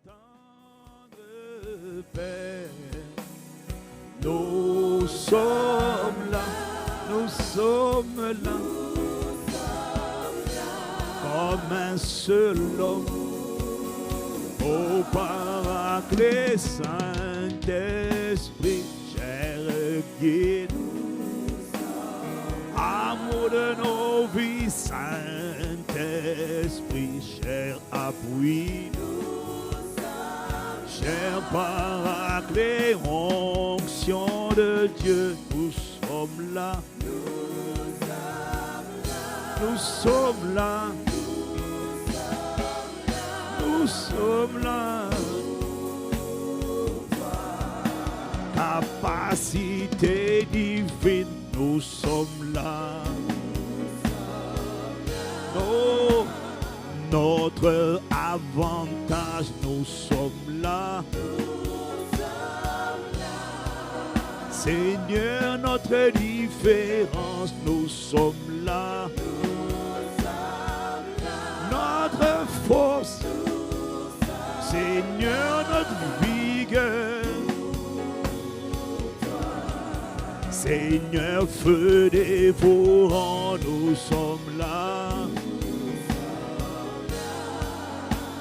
tendre Père, nous sommes là, nous sommes là, comme un seul homme, au Paraclet, Saint-Esprit, cher guide, amour de nos vies, Saint-Esprit, cher appui, cher Paraclet, onction de Dieu, nous sommes là, nous sommes là, nous sommes là. Capacité divine, nous sommes là. Oh, notre avantage, nous sommes là. Seigneur, notre différence, nous sommes là. Notre force, Seigneur, notre vigueur. Seigneur, feu dévorant, nous sommes là.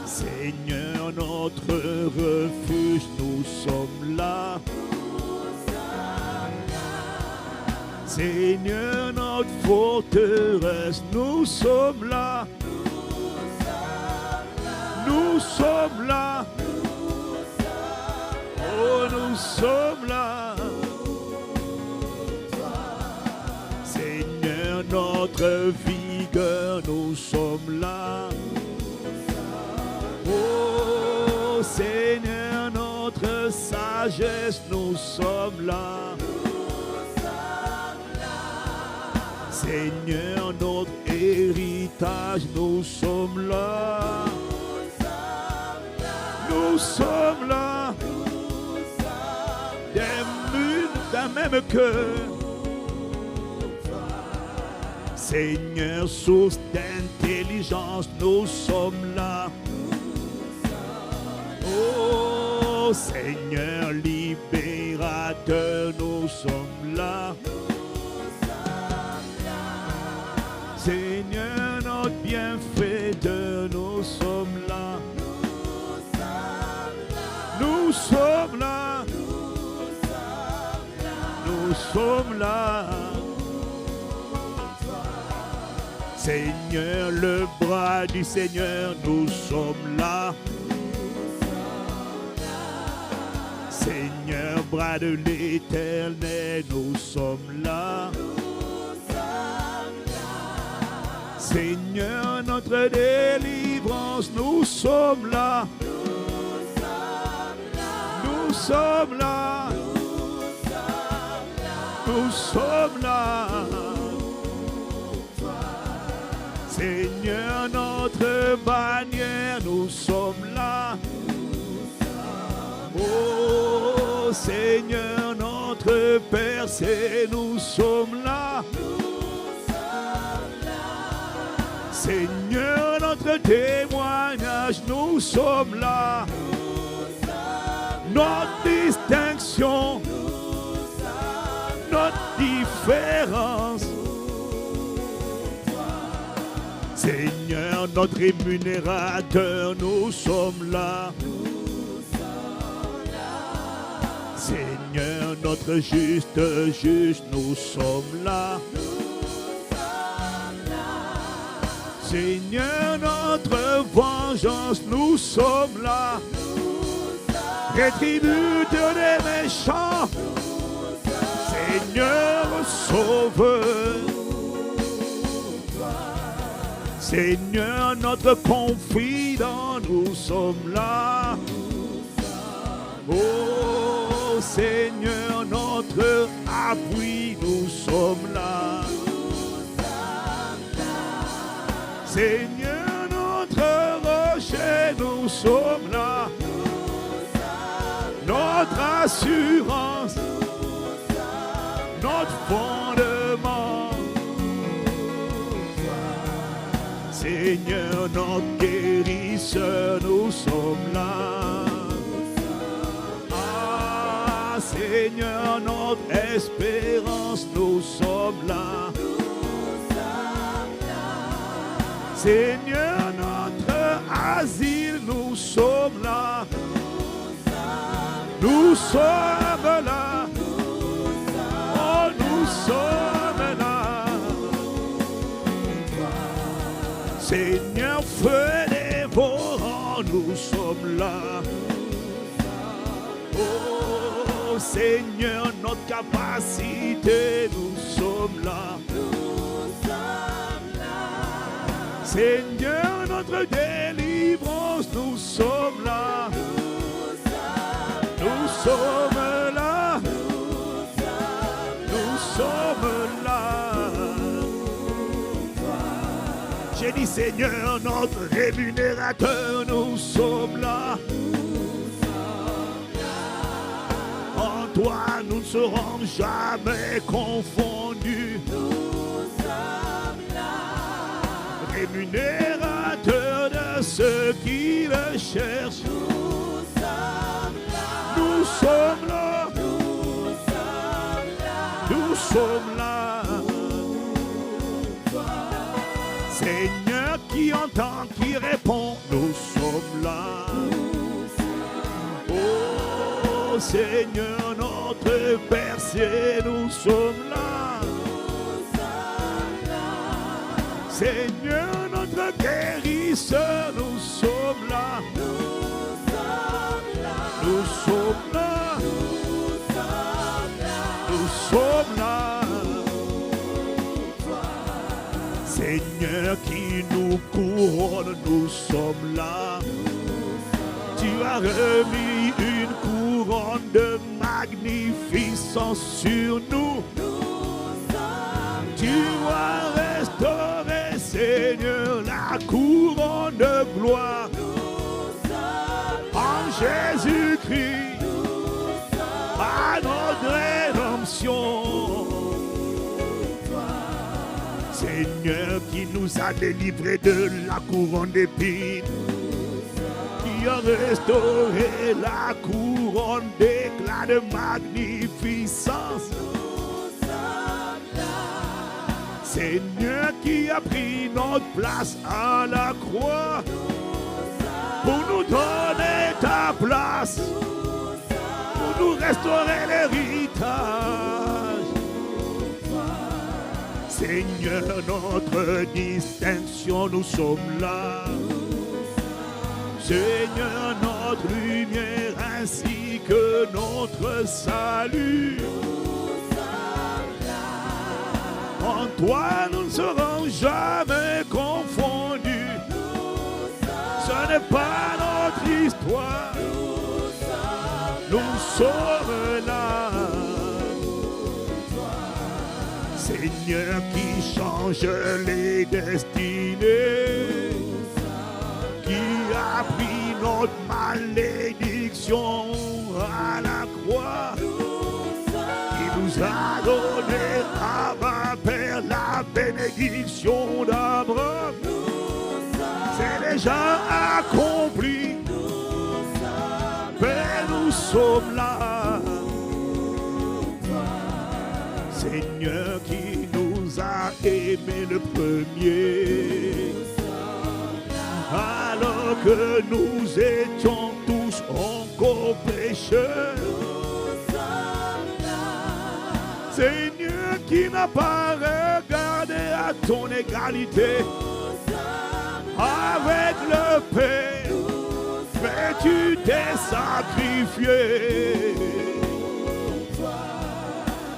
Seigneur, notre refuge, nous sommes là. Seigneur, notre forteresse, nous sommes là. Nous sommes là. Oh, nous sommes là. Seigneur, notre vigueur, nous sommes là. Oh, Seigneur, notre sagesse, nous sommes là. Seigneur, notre héritage, nous sommes là. Nous sommes là. Des murs d'un même cœur. Seigneur, source d'intelligence, nous sommes là. Oh, Seigneur, libérateur, nous sommes là. Seigneur, notre bienfaiteur, nous sommes là. Nous sommes là. Nous sommes là. Seigneur, le bras du Seigneur, nous sommes là. Seigneur, bras de l'Éternel, nous sommes là. Seigneur, notre délivrance, nous sommes là. Nous sommes là. Nous sommes là. Seigneur, notre bannière, nous sommes là. Oh, Seigneur, notre percée, nous sommes là. Seigneur, notre témoignage, nous sommes là. Notre distinction, notre différence. Seigneur, notre rémunérateur, nous sommes là. Seigneur, notre juste juge, nous sommes là. Seigneur, notre vengeance, nous sommes là. Rétributeur des méchants, Seigneur, sauveur. Seigneur, notre confident, nous sommes là. Oh, Seigneur, notre appui, nous sommes là. Seigneur, notre rocher, nous sommes là. Notre assurance, notre fondement. Seigneur, Seigneur, notre guérisseur, nous sommes là. Ah, Seigneur, notre espérance, nous sommes là. Seigneur, notre asile, nous sommes là. Nous sommes là. Oh, nous sommes là. Seigneur, feu dévorant, nous sommes là. Oh, Seigneur, notre capacité, nous sommes là. Seigneur, notre délivrance, nous sommes là. Nous sommes là. Nous sommes là. J'ai dit, Seigneur, notre rémunérateur, nous sommes là. En toi, nous ne serons jamais confondus. Rémunérateur de ceux qui le cherchent. Nous sommes là. Nous sommes là. Seigneur qui entend, qui répond, nous sommes là. Oh Seigneur, notre berger, nous sommes là. Seigneur, notre guérisseur, nous sommes là. Nous sommes là. Nous sommes là. Seigneur qui nous couronne, nous sommes là. Tu as remis une couronne de magnificence sur nous. Tu as restauré, Seigneur, la couronne de gloire. En Jésus-Christ, à notre rédemption. Seigneur qui nous a délivrés de la couronne d'épines, qui a restauré la couronne d'éclat de magnificence. Seigneur qui a pris notre place à la croix pour nous donner ta place, pour nous restaurer l'héritage. Seigneur, notre distinction, nous sommes là. Seigneur, notre lumière ainsi que notre salut. En toi, nous ne serons jamais confondus. Ce n'est pas notre histoire. Nous sommes là. Seigneur qui change les destinées, qui a pris notre malédiction à la croix, qui nous a donné à ma Père la bénédiction d'Abraham. C'est déjà accompli. Père, nous sommes là. Seigneur qui nous a aimés le premier, alors que nous étions tous encore pécheurs. Seigneur qui n'a pas regardé à ton égalité avec le Père, mais tu t'es sacrifié.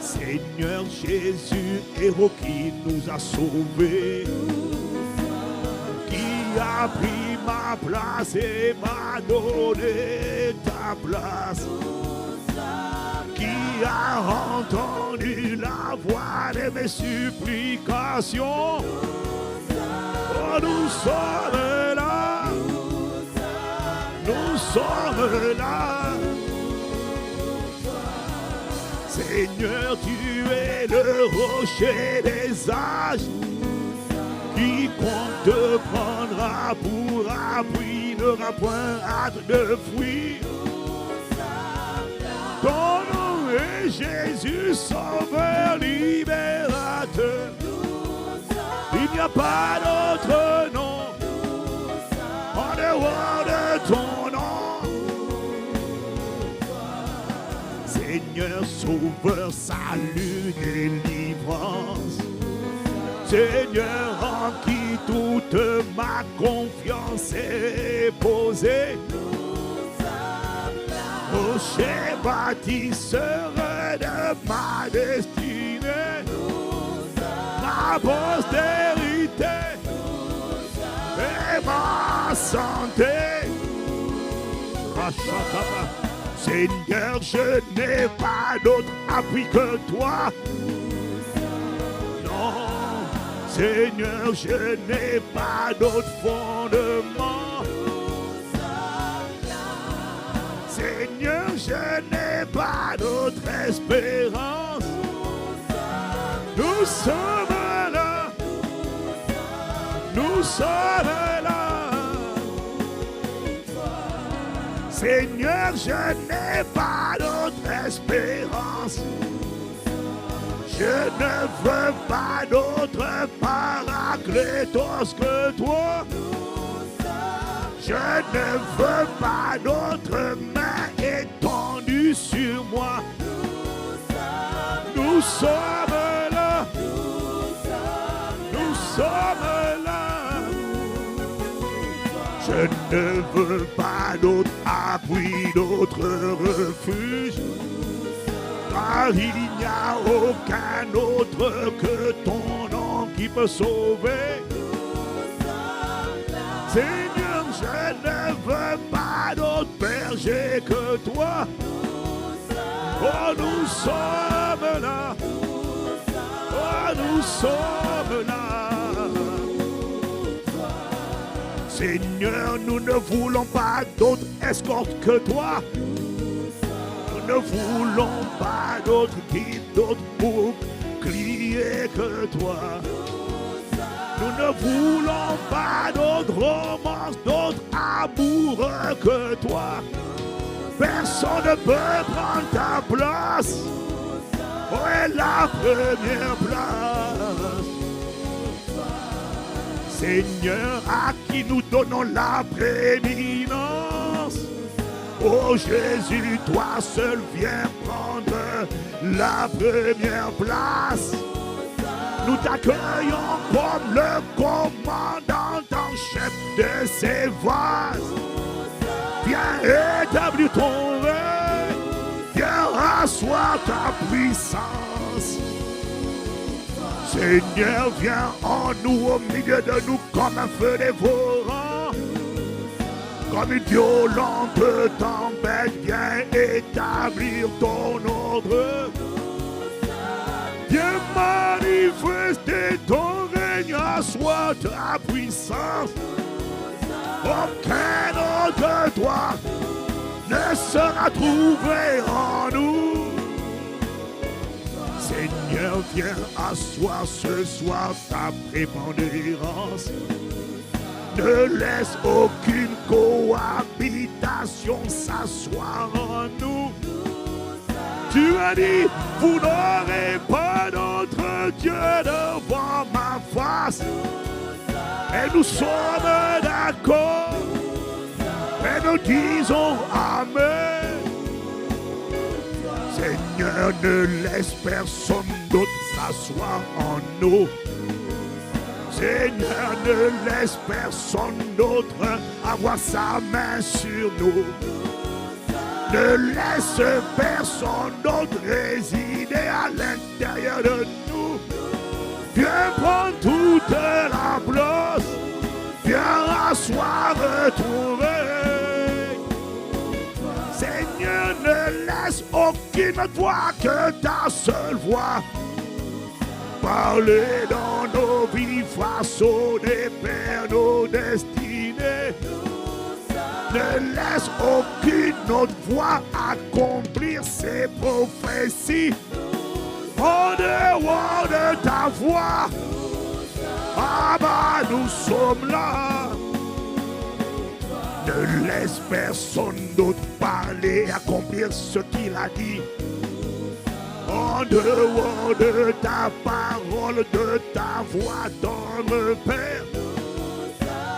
Seigneur Jésus, héros qui nous a sauvés, qui a pris ma place et m'a donné ta place, qui a entendu la voix de mes supplications. Oh, nous sommes là, nous sommes là. Seigneur, tu es le rocher des âges, Quiconque te prendra pour abri n'aura point hâte de fuir. Ton nom est Jésus, Sauveur, Libérateur. Il n'y a pas d'autre nom en dehors de ton nom. Seigneur, Sauveur, salut, délivrance. Seigneur, en qui toute ma confiance est posée. Rocher bâtisseur de ma destinée, ma postérité et ma santé. Seigneur, je n'ai pas d'autre appui que toi. Non, Seigneur, je n'ai pas d'autre fondement. Seigneur, je n'ai pas d'autre espérance. Nous sommes là. Nous sommes là. Seigneur, je n'ai pas d'autre espérance. Je ne veux pas d'autre paraclétos que toi. Je ne veux pas d'autre main étendue sur moi. Nous sommes là. Nous sommes là. Je ne veux pas d'autre appui, d'autre refuge. Car il n'y a aucun autre que ton nom qui peut sauver. Seigneur, je ne veux pas d'autre berger que toi. Oh, nous sommes là. Oh, nous sommes là. Seigneur, nous ne voulons pas d'autre escorte que toi. Nous ne voulons pas d'autre guide, d'autre bouclier que toi. Nous ne voulons pas d'autre romance, d'autre amoureux que toi. Personne ne peut prendre ta place. Oh, est la première place. Seigneur, à qui nous donnons la prééminence. Oh Jésus, toi seul viens prendre la première place. Nous t'accueillons comme le commandant en chef de ces vases. Viens établir ton règne, viens rasseoir ta puissance. Seigneur, viens en nous, au milieu de nous, comme un feu dévorant. Comme une violente tempête, viens établir ton ordre. Viens manifester ton règne, assois ta puissance. Aucun autre toi ne sera trouvé en nous. Seigneur, viens asseoir ce soir ta prépondérance. Ne laisse aucune cohabitation s'asseoir en nous. Tu as dit, vous n'aurez pas d'autre Dieu devant ma face. Et nous sommes d'accord. Et nous disons Amen. Seigneur, ne laisse personne d'autre s'asseoir en nous. Seigneur, ne laisse personne d'autre avoir sa main sur nous. Ne laisse personne d'autre résider à l'intérieur de nous. Viens prendre toute la place. Viens rasseoir ton règne. Seigneur, ne laisse aucune voix que ta seule voix. Parler dans nos vies, façonner, Père, nos destinées. Ne laisse aucune autre voix accomplir ses prophéties. En dehors de ta voix, Ah bah nous sommes là. Ne laisse personne d'autre parler, accomplir ce qu'il a dit. En dehors de ta parole, de ta voix, donne Père.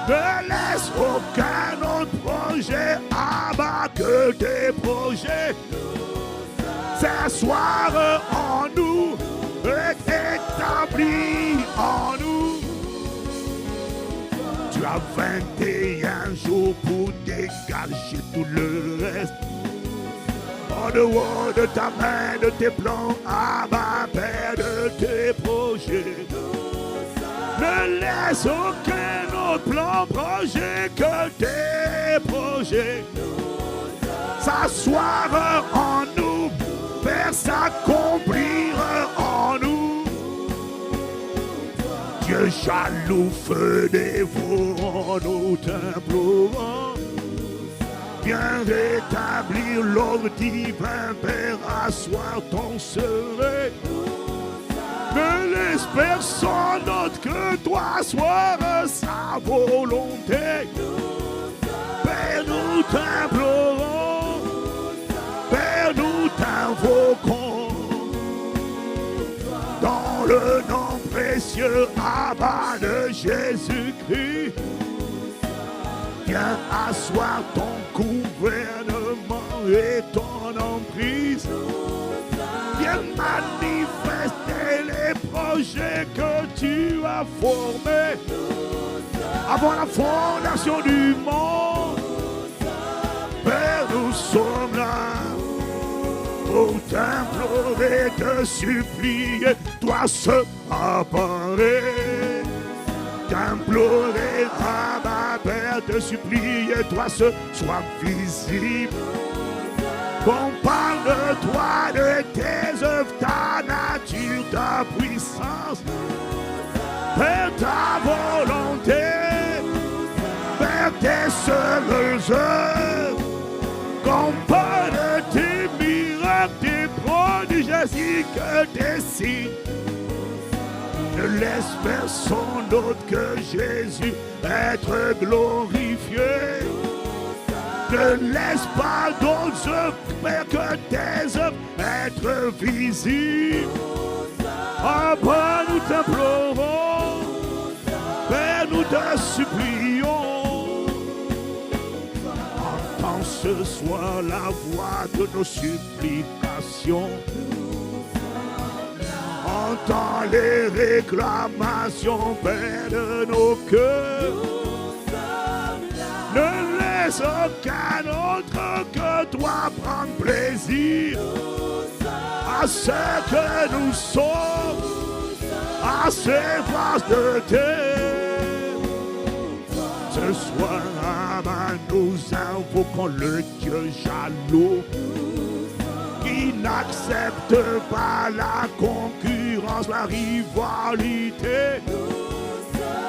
Ne laisse aucun autre projet, abat que tes projets. S'asseoir en nous et établir en nous. Tu as 21 jours pour dégager tout le reste. En dehors de ta main, de tes plans, abat Père, de tes projets. Ne laisse aucun autre plan, projet que tes projets. S'asseoir en nous, faire s'accomplir en nous. Dieu jaloux, feu dévorant, nous t'implorons. Viens rétablir l'ordre divin, Père, asseoir ton serein. Ne laisse personne d'autre que toi soir sa volonté. Père, nous t'implorons. Père, nous t'invoquons. Dans le nom précieux, Abba de Jésus-Christ. Viens asseoir ton gouvernement et ton emprise. Viens manifester les projets que tu as formés avant la fondation du monde. Père, nous sommes là pour t'implorer, te supplier, toi seul apparaît. T'implorer, Abba, Père, te supplier, toi seul sois visible. Qu'on parle de toi, de tes œuvres, ta nature, ta puissance. Père, ta volonté. Père, tes seules œuvres. Qu'on parle de tes miracles, tes prodiges, ainsi que tes signes. Ne laisse personne d'autre que Jésus être glorifié. Ne laisse pas d'autres œuvres, Père, que tes œuvres être visibles. Abba, nous t'implorons. Père, nous te supplions. Entends ce soir la voix de nos supplications. Entends les réclamations, Père, de nos cœurs. Ne laisse aucun autre que toi prendre plaisir à ce que nous sommes, à ces vases de terre. Ce soir, nous invoquons le Dieu jaloux qui n'accepte pas la concurrence, la rivalité.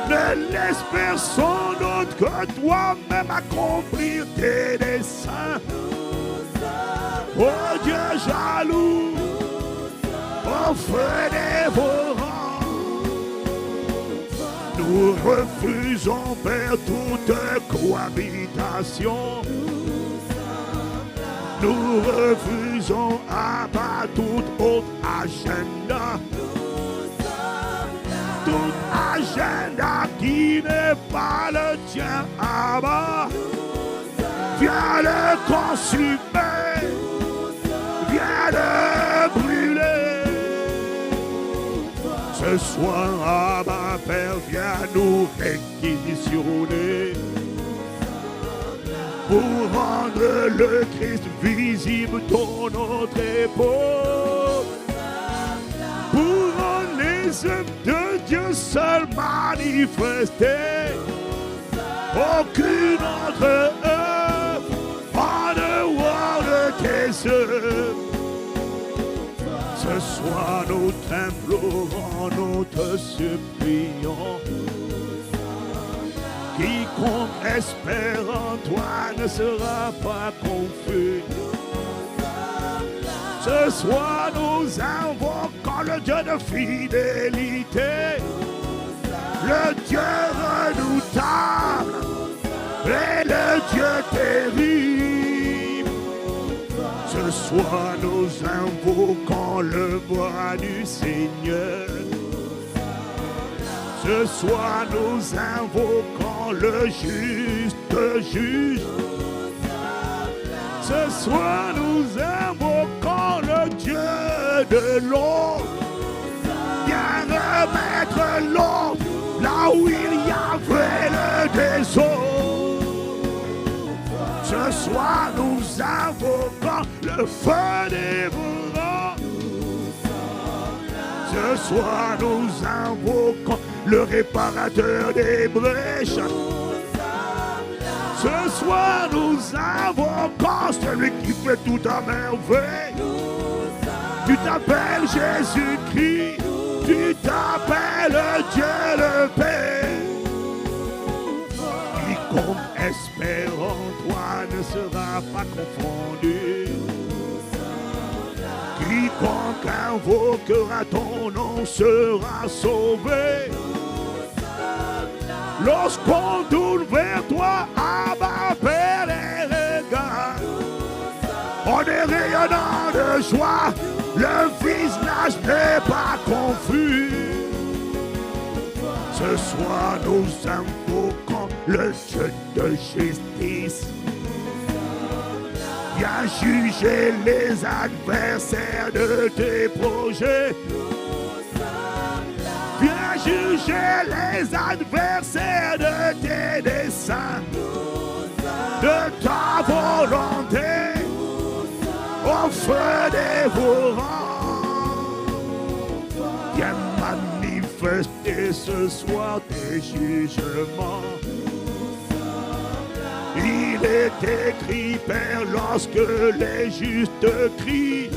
Ne laisse personne d'autre que toi-même accomplir tes desseins. Oh Dieu jaloux, oh feu dévorant, nous refusons, Père, toute cohabitation. Nous refusons, Abba, tout autre agenda. Tout agenda qui n'est pas le tien, Abba. Viens le consumer. Viens le brûler. Ce soir, Abba, Père, viens nous réquisitionner. Pour rendre le Christ visible dans notre épaule. Pour rendre les œuvres de Dieu seul manifestées. Aucune autre œuvre en dehors de tes œuvres. Ce soir nous t'implorons, nous te supplions. Quiconque espère en toi ne sera pas confus. Ce soir nous invoquons le Dieu de fidélité, le Dieu redoutable et le Dieu terrible. Ce soir nous invoquons le bras du Seigneur. Ce soir nous invoquons le juste juge. Ce soir nous invoquons le Dieu de l'eau. Viens remettre l'eau là où il y avait le désordre. Ce soir nous invoquons le feu dévorant. Ce soir nous invoquons le réparateur des brèches. Ce soir nous invoquons celui qui fait tout à merveille. Tu t'appelles Jésus-Christ, tu t'appelles Dieu le Père. Quiconque espère en toi ne sera pas confondu. Quiconque invoquera ton nom sera sauvé. Lorsqu'on tourne vers toi, Abba Père les regards, on est rayonnant de joie, le visage n'est pas confus. Ce soir nous invoquons le Dieu de justice. Viens juger les adversaires de tes projets. Viens juger les adversaires de tes desseins, de ta volonté, au feu dévorant. Viens manifester ce soir tes jugements. Il est écrit, Père, lorsque les justes crient,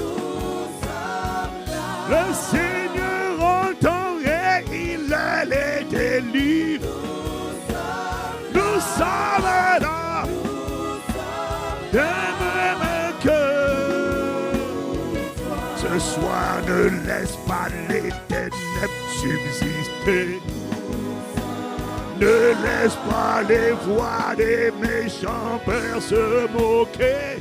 le Seigneur entend et il les délivre. Nous sommes là, de même que ce soir ne laisse pas les ténèbres subsister. Ne laisse pas les voix des méchants pères se moquer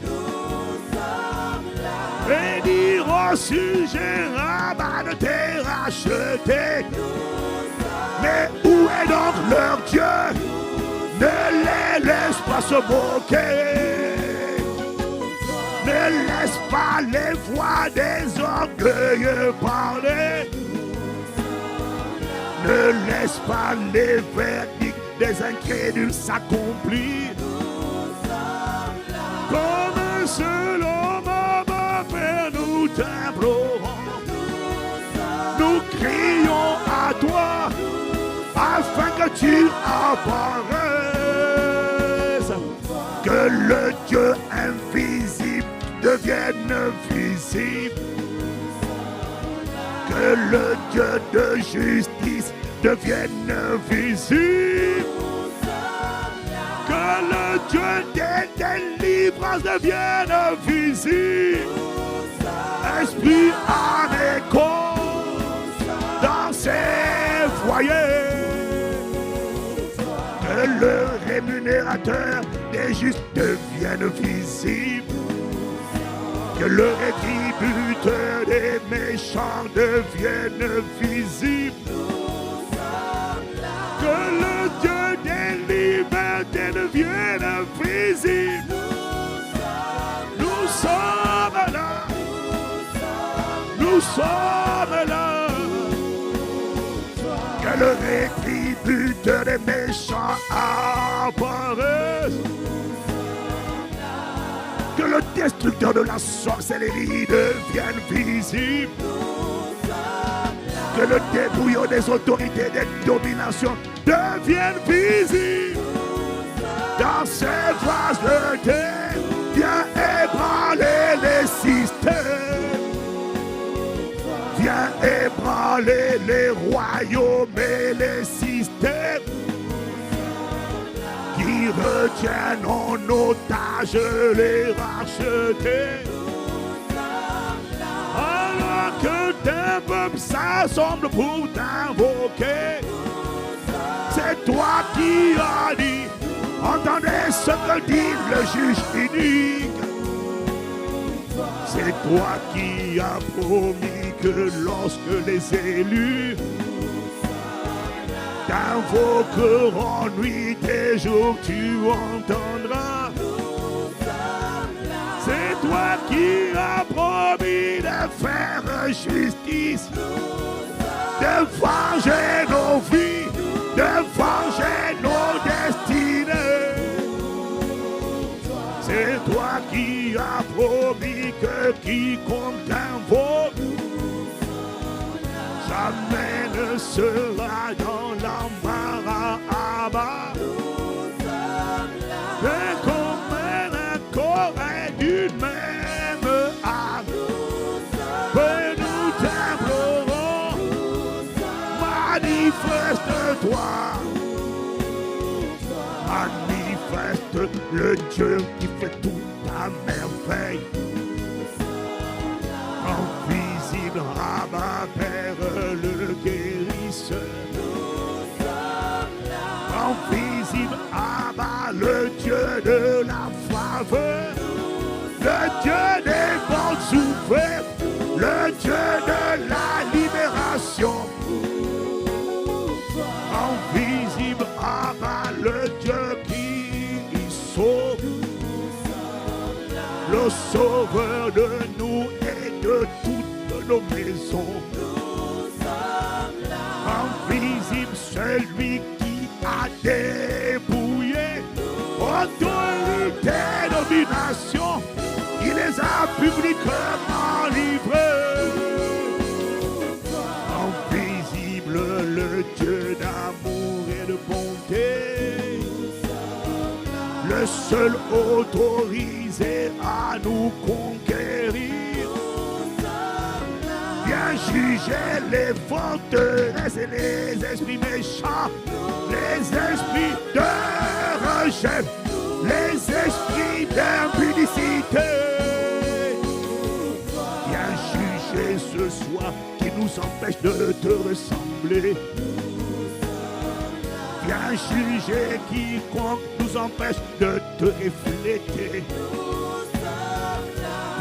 et dire au sujet Abba de t'es racheté. Mais où est donc leur Dieu? Ne les laisse pas se moquer. Ne laisse pas les voix des orgueilleux parler. Ne laisse pas les verdicts des incrédules s'accomplir. Comme un seul homme, Abba Père, nous t'implorons. Nous crions à toi afin que tu apparaisses. Que le Dieu invisible devienne visible. Que le Dieu de justice devienne visible. Que le Dieu des délivrances devienne visible. Esprit, âme et corps dans ces foyers. Que le rémunérateur des justes devienne visible. Que le rétributeur des méchants devienne visible. Que le Dieu des libertés devienne visible. Nous sommes là. Nous sommes là. Que le rétributeur des méchants apparaisse. Que le destructeur de la sorcellerie devienne visible. Que le débrouillon des autorités des dominations devienne visible. Dans ces vases de terre, viens ébranler les systèmes. Viens ébranler les royaumes et les systèmes qui retiennent en otage les rachetés. Alors que tes peuples s'assemblent pour t'invoquer, c'est toi qui as dit. Entendez ce que dit le juge unique. C'est toi qui as promis que lorsque les élus t'invoqueront nuit et jour, tu entendras. C'est toi qui as promis de faire justice, de venger nos vies, de venger nos destinées. C'est toi qui as promis que quiconque t'invoque jamais ne sera dans l'embarras. Mais comme un corps est d'une même âme, que nous t'implorons, manifeste-toi. Manifeste le Dieu qui fait tout à merveille. Invisible Abba, Père le guérisseur. Invisible Abba, le Dieu de la faveur, le Dieu des portes ouvertes, le Dieu de la libération. Invisible Abba, le Dieu qui sauve, le sauveur de nous et de toutes nos maisons. Invisible, celui qui a dépouillé autorité, domination, il les a publiquement livrés. Invisible, le Dieu d'amour et de bonté, le seul autorisé à nous conquérir. Viens juger les forteresses et les esprits méchants, les esprits de rejet, les esprits d'impudicité. Viens juger ce soir qui nous empêche de te ressembler. Viens juger quiconque nous empêche de te refléter.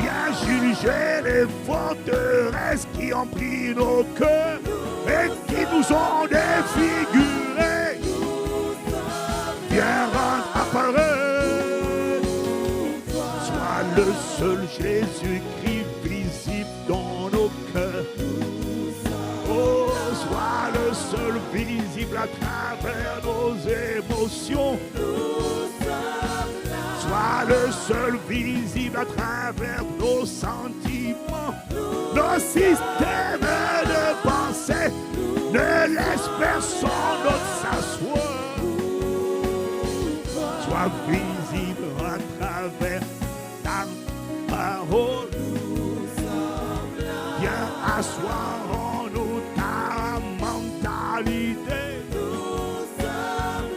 Viens juger les forteresses qui ont pris nos cœurs et qui nous ont défigurés. Viens rendre apparaître. Sois le seul Jésus-Christ visible dans nos cœurs. Oh, sois le seul visible à travers nos émotions. Sois le seul visible à travers nos sentiments, nos systèmes de pensée. Ne laisse personne d'autre s'asseoir. Sois visible à travers ta parole. Viens asseoir en nous ta mentalité,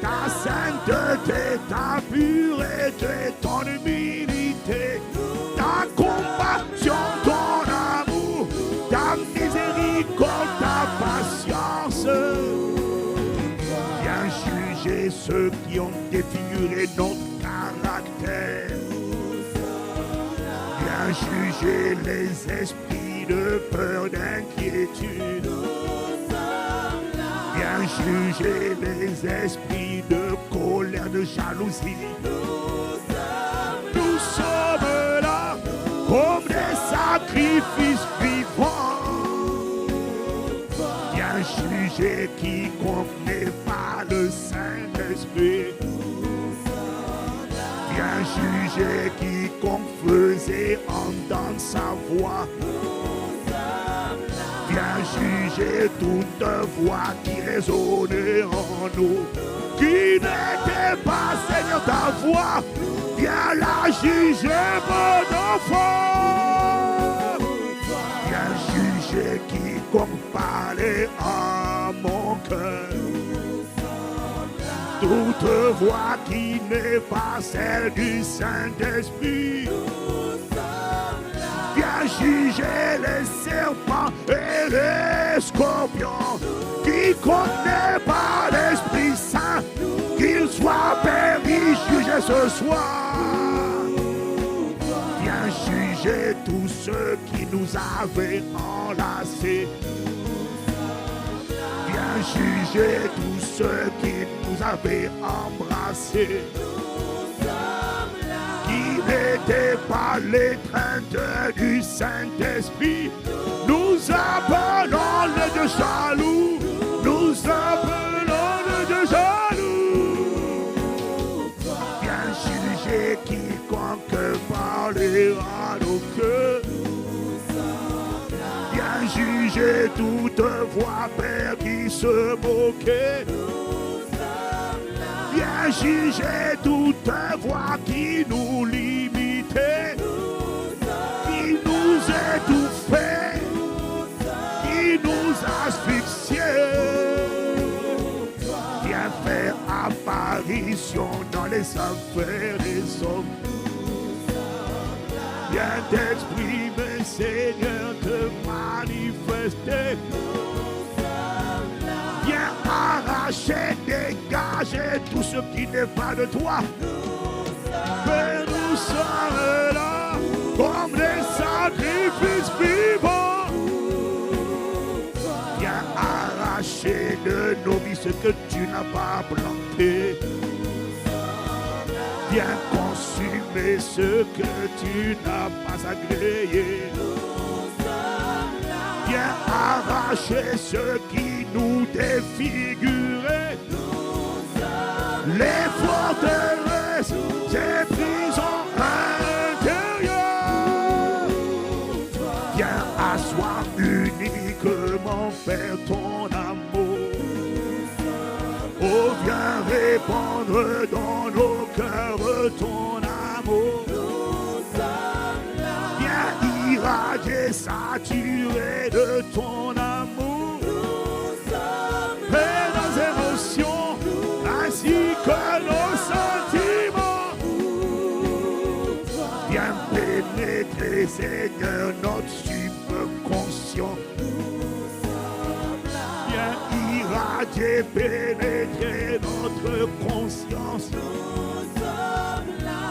ta sainteté, ta pureté, ton humilité, ta compassion, ton amour, ta miséricorde, ta patience. Viens juger ceux qui ont défiguré notre caractère. Viens juger les esprits de peur, d'inquiétude. Viens juger les esprits de colère, de jalousie. Nous sommes là comme des sacrifices vivants. Viens juger quiconque n'est pas le Saint-Esprit. Viens juger quiconque faisait entendre sa voix. Viens juger toute voix qui résonnait en nous, qui n'était pas, Seigneur, ta voix. Viens la juger, mon enfant. Viens juger quiconque parlait à mon cœur. Toute voix qui n'est pas celle du Saint-Esprit. Viens Viens juger les serpents et les scorpions. Quiconque n'est pas l'Esprit Saint, qu'il soit permis, jugez ce soir. Viens juger tous ceux qui nous avaient enlacés. Viens juger tous ceux qui nous avaient embrassés. Qui n'étaient pas l'étreinte du Saint-Esprit. Nous appelons le Dieu jaloux. Nous appelons le Dieu jaloux. Viens juger quiconque parlera nos cœurs. Viens juger toute voix père qui se moquait. Viens juger toute voix qui nous limitait, qui nous étouffait, qui nous asphyxiait. Viens faire apparition dans les affaires des hommes. Viens t'exprimer, Seigneur, te manifester. Viens arracher, dégager tout ce qui n'est pas de toi. Père, nous sommes là comme des sacrifices vivants. Viens arracher de nos vies ce que tu n'as pas planté. Viens consumer ce que tu n'as pas agréé. Viens arracher ce qui nous défigurait. Les forteresses, ces prisons intérieures. Viens asseoir uniquement, Père, ton amour. Oh, viens répandre dans nos cœurs ton amour. Viens irradier, saturer de ton amour. Et nos émotions, ainsi que nos sentiments. Viens pénétrer, Seigneur, notre subconscient. Viens irradier, pénétrer notre conscience.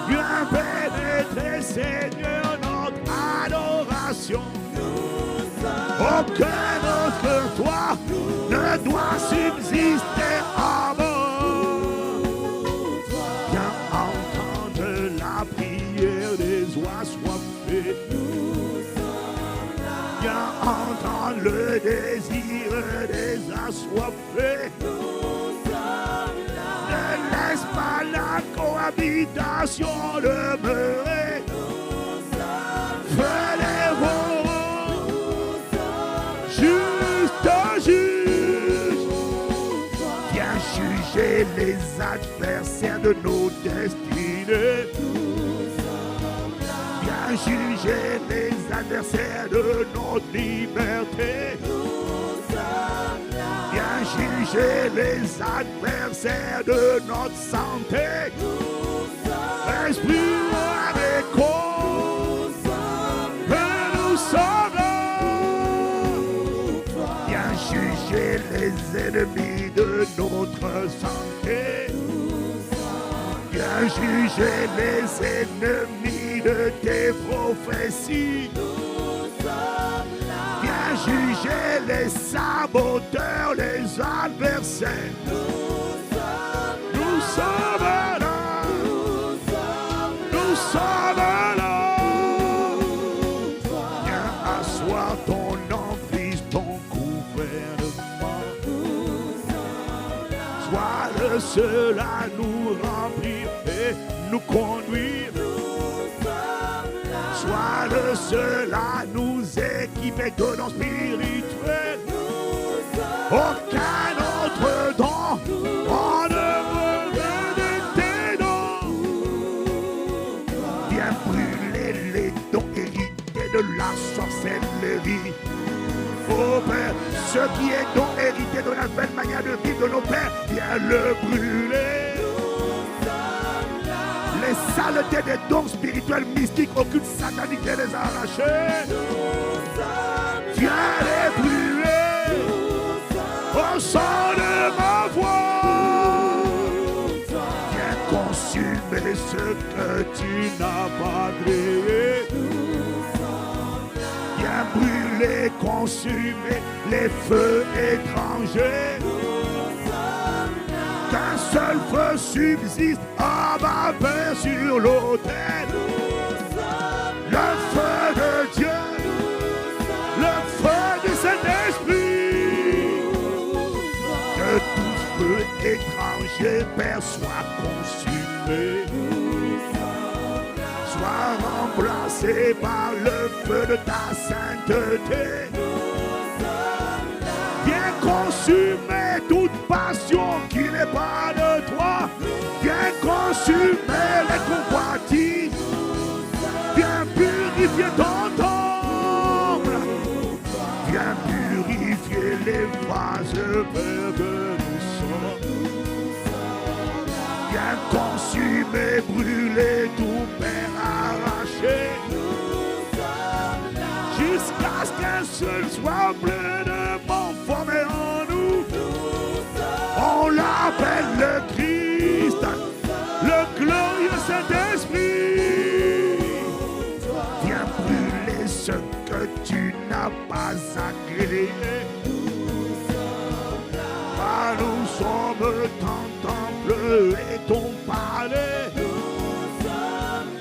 Viens pénétrer, Seigneur, notre adoration. Aucun autre toi ne doit subsister en mort. Viens entendre la prière des assoiffés. Viens entendre le désir des assoiffés. Ne laisse pas la cohabitation demeurer. Fais les bons, juste juge. Viens juger les adversaires de nos destinées. Viens juger les adversaires de notre liberté. Viens juger les adversaires de notre santé. Esprit avec cause, que nous sommes là. Viens juger les ennemis de notre santé. Viens juger les ennemis de tes prophéties. Viens juger les saboteurs, les adversaires. Nous sommes là. Nous sommes là. Viens asseoir ton emprise, ton gouvernement. Sois le seul à nous remplir et nous conduire. Sois le seul à nous équiper de dons spirituels. Aucun autre don en œuvre de tes dons. Viens brûler les dons hérités de la sorcellerie. Oh Père, ce qui est don hérité de la belle manière de vivre de nos pères, viens le brûler. les saletés des dons spirituels, mystiques, occultes, sataniques, viens les arracher. Viens les brûler au son de ma voix. Viens consumer ce que tu n'as pas créé. Viens brûler, consumer les feux étrangers. Qu'un seul feu subsiste à ma paix sur l'autel. Le feu de Dieu, le feu du Saint-Esprit. Que tout feu étranger, Père, soit consumé. Soit remplacé par le feu de ta sainteté. Viens consumer toute passion qui n'est pas de toi. Viens consumer les convoitises. Viens purifier ton temple. Viens purifier les vases Père, que nous sommes. Viens consumer, brûler tout, Père, arraché. Jusqu'à ce qu'un seul soit pleinement formé en nous. On l'appelle le Christ, le glorieux Saint-Esprit. Viens brûler ce que tu n'as pas agréé. Car nous sommes ton temple et ton palais.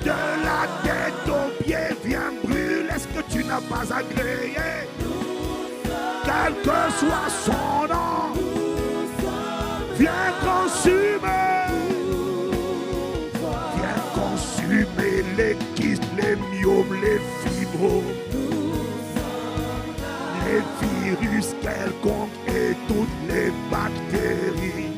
De la tête aux pieds, viens brûler ce que tu n'as pas agréé. Quel que soit son nom, viens consumer. Viens consumer les kystes, les myomes, les fibromes, les virus quelconques et toutes les bactéries.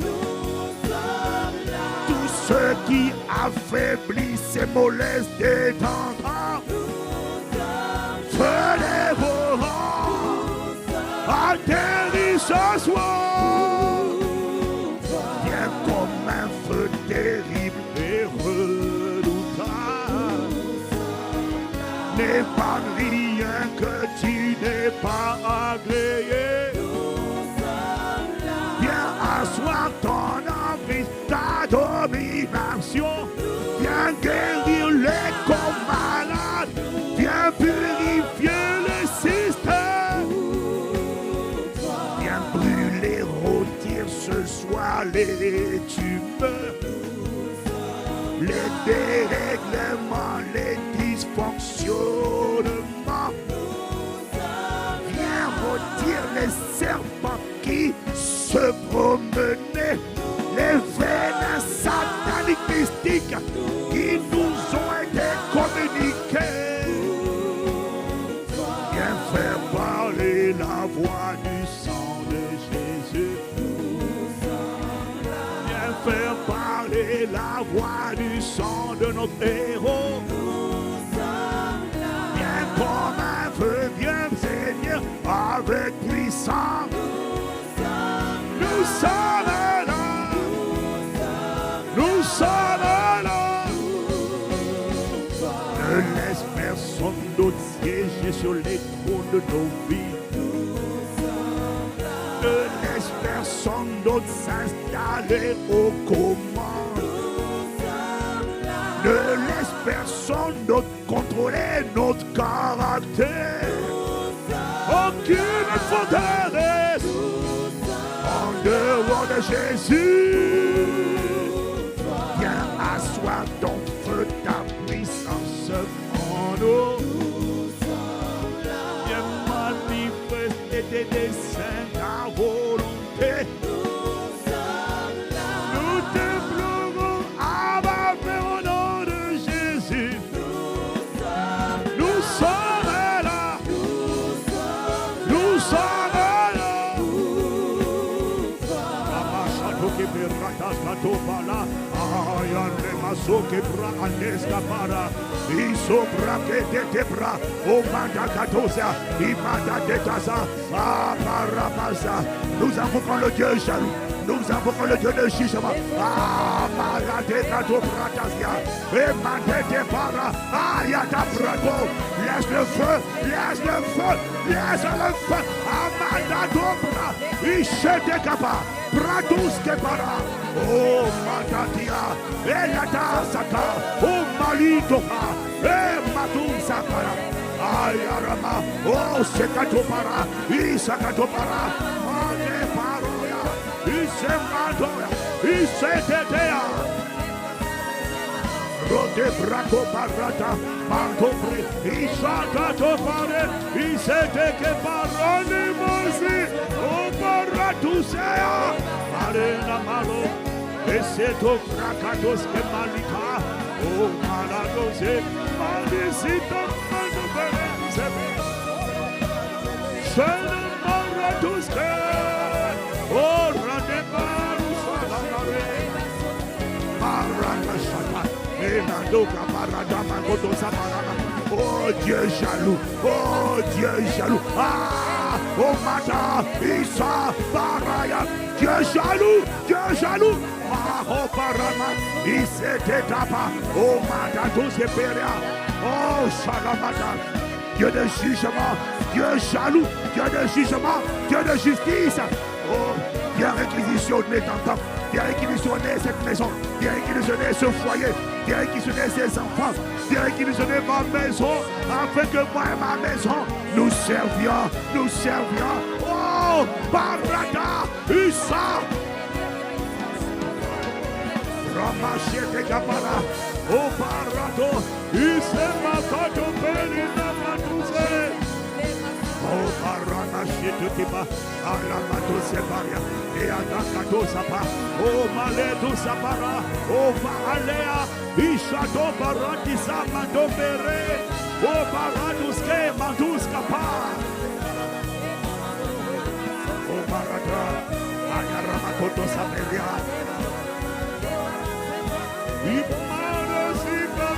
Tout ce qui affaiblit ces molestes détendants. Feu dévorant, atterris ce soir. Viens comme un feu terrible et redoutable. N'épargne rien que tu n'aies pas agréé. Viens asseoir ton emprise, ta domination. Viens guérir les corps malades. Viens purifier le système. Viens brûler, rôtir ce soir les tumeurs, les dérèglements, les dysfonctionnements. Viens rôtir les serpents qui se promenaient, les veines sataniques mystiques qui nous ont été communiquées. Viens faire parler la voix du sang de Jésus. Viens faire parler la voix du sang de notre héros. Viens comme un feu, viens Seigneur, avec puissance. Nous sommes là. Nous sommes là. Ne laisse personne d'autre siéger sur les trônes de nos vies. Ne laisse personne d'autre s'installer aux commandes. Ne laisse personne d'autre contrôler notre caractère. Aucune forteresse en dehors de Jésus. Viens asseoir ton feu, ta puissance en nous. Viens manifester tes desseins, ta volonté. Nous te pleurons à ma paix au nom de Jésus. Nous sommes là. Nous sommes là. Soke bra aneska para iso bra que te bra o manda katosa imanda de casa para pasa. Nous invoquons le Dieu jaloux, Nous avons le Dieu de jugement. Ah, malade, kato, bratasia. Et malade, para. Ah, yata, brato. Laisse le feu, laisse le feu, laisse le feu. Ah, malade, bra. Ishete kapa. Bratus kepara. Oh, matatia. Et yata, saka. Oh, malitoka. Et matou, sakara. Ayarama, oh sekatopara, isakatopara, mane paroya, isematoya, isetetea. Rote braco parata, mantopre, isakatopare, iseteke parone mosi, o paratusea, arena malo, eseto frakatos ke malika, o maladose, maldicito. Oh Dieu jaloux, oh Dieu jaloux. Ah, oh Mata, Issa, Baraya, Dieu jaloux. Ah, oh Parama, Issete Tapa, oh Mata, tous ces péria. Oh Shalamata, Dieu de jugement, Dieu jaloux, Dieu de jugement, Dieu de justice. Oh, viens réquisitionner ton temps, viens réquisitionner cette maison, viens réquisitionner ce foyer, viens réquisitionner ces enfants, viens réquisitionner ma maison, afin que moi et ma maison, nous servions. Oh, Barata, Issa, Ramachete Kapara, oh Barato, Issa Makato Perina Matuse. Oh, Barana Shitukiba, Alamato Separia, Eadakato Sapa, oh, Maleto Sapara, oh, Maalea, Ishato Baratisa Mandopere, oh, Baratuske, Manduskapa, oh, Barata, Ayaramakoto Saperia, Imarasika.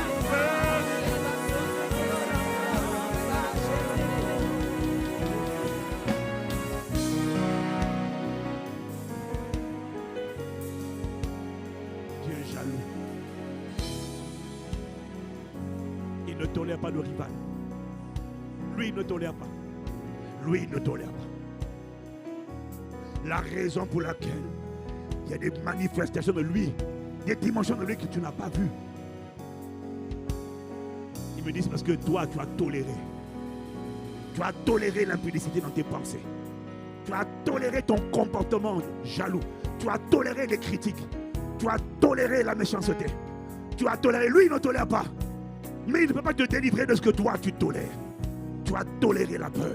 Il ne tolère pas le rival. Lui, il ne tolère pas. La raison pour laquelle il y a des manifestations de lui, des dimensions de lui que tu n'as pas vues. Ils me disent parce que toi, tu as toléré. Tu as toléré l'impudicité dans tes pensées. Tu as toléré ton comportement jaloux. Tu as toléré les critiques. Tu as toléré la méchanceté. Tu as toléré. Lui, il ne tolère pas. Mais il ne peut pas te délivrer de ce que toi, tu tolères. Tu as toléré la peur.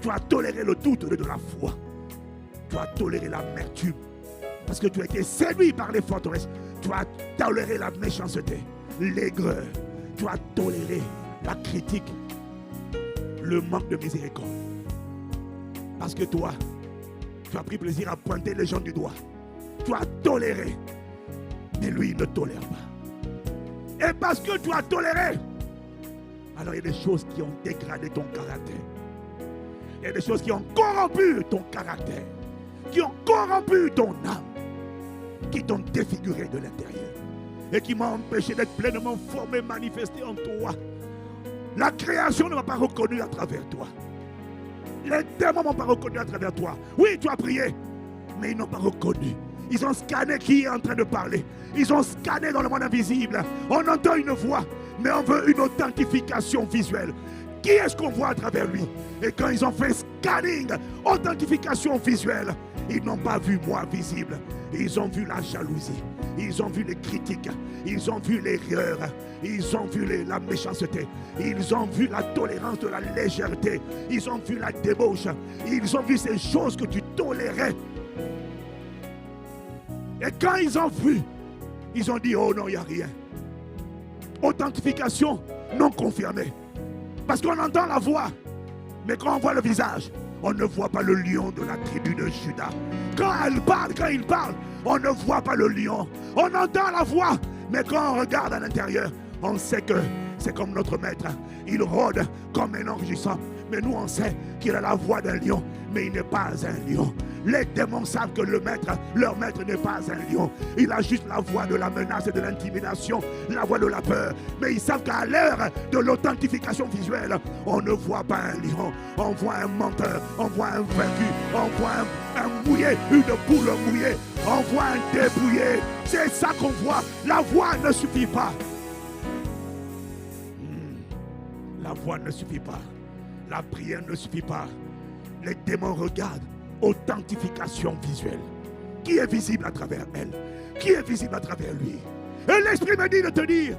Tu as toléré le doute de la foi. Tu as toléré l'amertume. Parce que tu as été séduit par les forteresses. Tu as toléré la méchanceté, l'aigreur. Tu as toléré la critique, le manque de miséricorde. Parce que toi, tu as pris plaisir à pointer les gens du doigt. Tu as toléré. Mais lui, il ne tolère pas. Et parce que tu as toléré, alors il y a des choses qui ont dégradé ton caractère. Il y a des choses qui ont corrompu ton caractère, qui ont corrompu ton âme, qui t'ont défiguré de l'intérieur et qui m'ont empêché d'être pleinement formé, manifesté en toi. La création ne m'a pas reconnu à travers toi. Les démons ne m'ont pas reconnu à travers toi. Oui, tu as prié, mais ils n'ont pas reconnu. Ils ont scanné qui est en train de parler. Ils ont scanné dans le monde invisible. On entend une voix, mais on veut une authentification visuelle. Qui est-ce qu'on voit à travers lui? Et quand ils ont fait scanning, authentification visuelle, ils n'ont pas vu moi visible. Ils ont vu la jalousie. Ils ont vu les critiques. Ils ont vu l'erreur. Ils ont vu la méchanceté. Ils ont vu la tolérance de la légèreté. Ils ont vu la débauche. Ils ont vu ces choses que tu tolérais. Et quand ils ont vu, ils ont dit, oh non, il n'y a rien. Authentification non confirmée. Parce qu'on entend la voix, mais quand on voit le visage, on ne voit pas le lion de la tribu de Juda. Quand il parle, on ne voit pas le lion. On entend la voix, mais quand on regarde à l'intérieur, on sait que c'est comme notre maître. Il rôde comme un enrichissant. Mais nous, on sait qu'il a la voix d'un lion, mais il n'est pas un lion. Les démons savent que leur maître n'est pas un lion. Il a juste la voix de la menace et de l'intimidation, la voix de la peur. Mais ils savent qu'à l'heure de l'authentification visuelle, on ne voit pas un lion. On voit un menteur, on voit un vaincu, on voit un mouillé, une poule mouillée. On voit un dépouillé. C'est ça qu'on voit. La voix ne suffit pas. La voix ne suffit pas. La prière ne suffit pas. Les démons regardent authentification visuelle. Qui est visible à travers elle? Qui est visible à travers lui? Et l'Esprit me dit de te dire,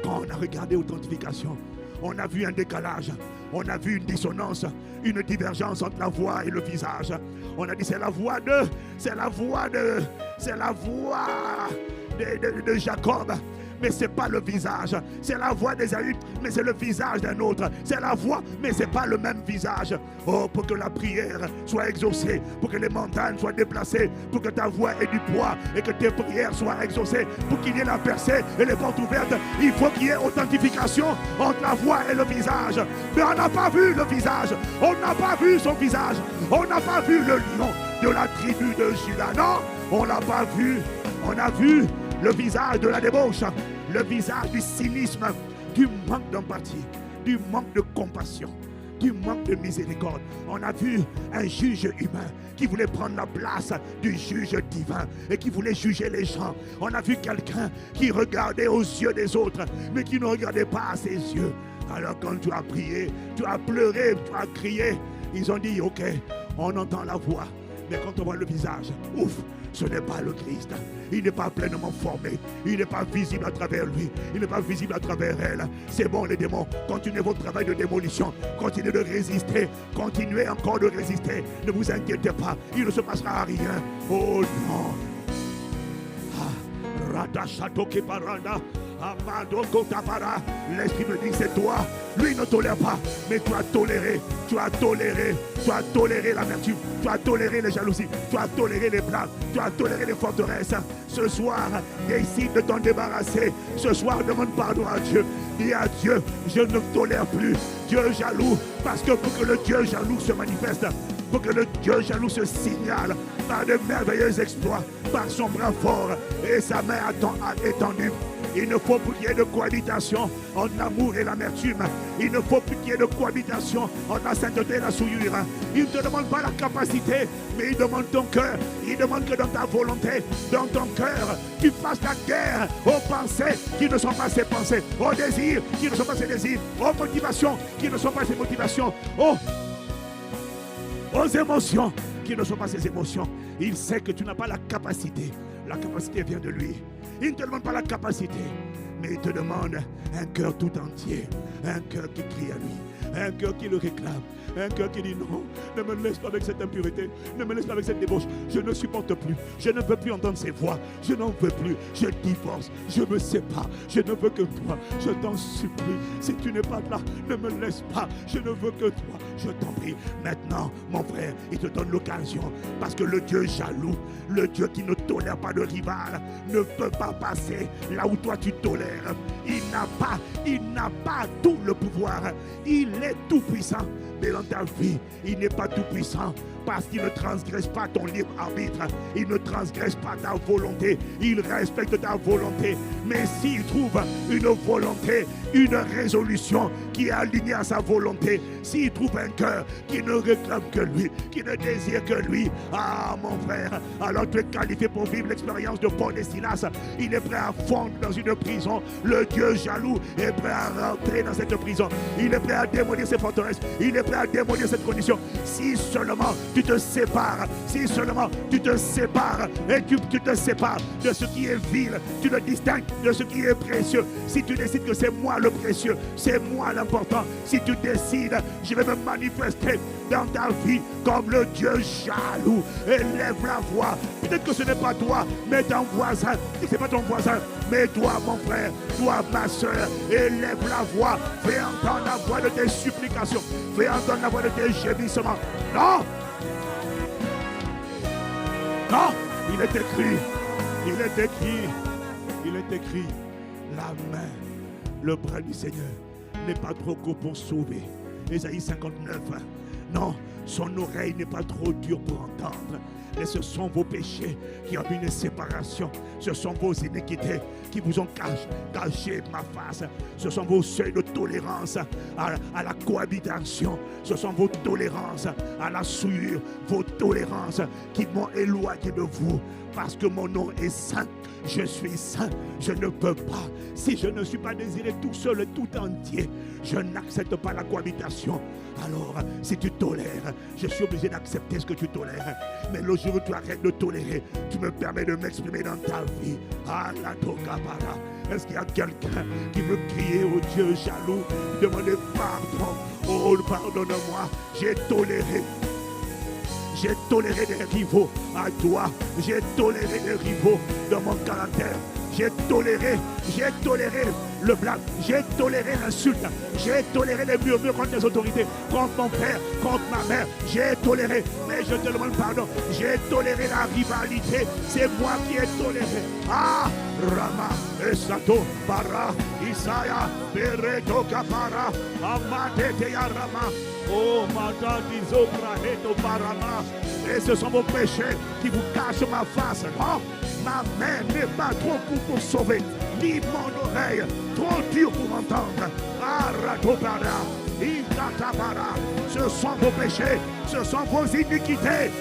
quand on a regardé authentification, on a vu un décalage, on a vu une dissonance, une divergence entre la voix et le visage. On a dit c'est la voix de Jacob. Mais ce n'est pas le visage. C'est la voix d'Ésaü, mais c'est le visage d'un autre. C'est la voix, mais ce n'est pas le même visage. Oh, pour que la prière soit exaucée, pour que les montagnes soient déplacées, pour que ta voix ait du poids et que tes prières soient exaucées, pour qu'il y ait la percée et les portes ouvertes, il faut qu'il y ait authentification entre la voix et le visage. Mais on n'a pas vu le visage. On n'a pas vu son visage. On n'a pas vu le lion de la tribu de Juda. Non, on l'a pas vu. On a vu le visage de la débauche, le visage du cynisme, du manque d'empathie, du manque de compassion, du manque de miséricorde. On a vu un juge humain qui voulait prendre la place du juge divin et qui voulait juger les gens. On a vu quelqu'un qui regardait aux yeux des autres, mais qui ne regardait pas à ses yeux. Alors quand tu as prié, tu as pleuré, tu as crié, ils ont dit ok, on entend la voix, mais quand on voit le visage, ouf, ce n'est pas le Christ. Il n'est pas pleinement formé. Il n'est pas visible à travers lui. Il n'est pas visible à travers elle. C'est bon les démons. Continuez votre travail de démolition. Continuez de résister. Continuez encore de résister. Ne vous inquiétez pas. Il ne se passera rien. Oh non. L'Esprit me dit c'est toi. Lui ne tolère pas, mais tu as toléré. Tu as toléré. Tu as toléré l'amertume. Tu as toléré les jalousies. Tu as toléré les blagues. Tu as toléré les forteresses. Ce soir, décide de t'en débarrasser. Ce soir, demande pardon à Dieu. Dis à Dieu, je ne tolère plus Dieu jaloux. Parce que pour que le Dieu jaloux se manifeste, pour que le Dieu jaloux se signale par de merveilleux exploits, par son bras fort et sa main étendue. Il ne faut plus qu'il y ait de cohabitation entre l'amour et l'amertume. Il ne faut plus qu'il y ait de cohabitation entre la sainteté et la souillure. Il ne te demande pas la capacité, mais il demande ton cœur. Il demande que dans ta volonté, dans ton cœur, tu fasses la guerre aux pensées qui ne sont pas ses pensées, aux désirs qui ne sont pas ses désirs, aux motivations qui ne sont pas ses motivations, aux émotions qui ne sont pas ses émotions. Il sait que tu n'as pas la capacité. La capacité vient de lui. Il ne te demande pas la capacité, mais il te demande un cœur tout entier, un cœur qui crie à lui, un cœur qui le réclame, un cœur qui dit non, ne me laisse pas avec cette impureté, ne me laisse pas avec cette débauche, je ne supporte plus, je ne veux plus entendre ces voix, je n'en veux plus, je divorce, je me sépare, je ne veux que toi, je t'en supplie, si tu n'es pas là, ne me laisse pas, je ne veux que toi, je t'en prie. Maintenant, mon frère, il te donne l'occasion, parce que le Dieu jaloux, le Dieu qui ne tolère pas de rival, ne peut pas passer là où toi tu tolères. Il n'a pas tout le pouvoir, il est tout puissant, mais dans ta vie, il n'est pas tout puissant. Parce qu'il ne transgresse pas ton libre arbitre, il ne transgresse pas ta volonté, il respecte ta volonté. Mais s'il trouve une volonté, une résolution qui est alignée à sa volonté, s'il trouve un cœur qui ne réclame que lui, qui ne désire que lui, ah mon frère, alors tu es qualifié pour vivre l'expérience de Paul et Silas. Il est prêt à fondre dans une prison. Le Dieu jaloux est prêt à rentrer dans cette prison. Il est prêt à démolir ses forteresses. Il est prêt à démolir cette condition. Si seulement tu te sépares, si seulement tu te sépares et tu te sépares de ce qui est vil, tu le distingues de ce qui est précieux. Si tu décides que c'est moi le précieux, c'est moi l'important, si tu décides, je vais me manifester dans ta vie comme le Dieu jaloux. Élève la voix. Peut-être que ce n'est pas toi, mais ton voisin. Si ce n'est pas ton voisin, mais toi, mon frère, toi, ma soeur, élève la voix. Fais entendre la voix de tes supplications. Fais entendre la voix de tes gémissements. Non! Non! Il est écrit, la main Le bras du Seigneur n'est pas trop court pour sauver. Ésaïe 59. Non, son oreille n'est pas trop dure pour entendre. Et ce sont vos péchés qui ont une séparation. Ce sont vos iniquités qui vous ont caché ma face. Ce sont vos seuils de tolérance à la cohabitation. Ce sont vos tolérances à la souillure. Vos tolérances qui m'ont éloigné de vous. Parce que mon nom est saint. Je suis saint. Je ne peux pas. Si je ne suis pas désiré tout seul et tout entier, je n'accepte pas la cohabitation. Alors, si tu tolères, je suis obligé d'accepter ce que tu tolères. Mais le jour où tu arrêtes de tolérer, tu me permets de m'exprimer dans ta vie. Ah, la tokabara. Est-ce qu'il y a quelqu'un qui veut crier au Dieu jaloux, demander pardon? Oh, pardonne-moi, j'ai toléré. J'ai toléré des rivaux à toi. J'ai toléré des rivaux dans mon caractère. J'ai toléré le blague, j'ai toléré l'insulte, j'ai toléré les murmures contre les autorités, contre mon père, contre ma mère, j'ai toléré, mais je te demande pardon, j'ai toléré la rivalité, c'est moi qui ai toléré. Ah, Rama, Esato, Para, Isaya, Bereto, Kapara, Amatete, Rama, oh, Matadi, Zobra, Heto, Parama, et ce sont vos péchés qui vous cachent ma face, non? Ma main n'est pas trop courte pour sauver, ni mon oreille trop dure pour m'entendre. Aratopara, Ikatabara, ce sont vos péchés, ce sont vos iniquités,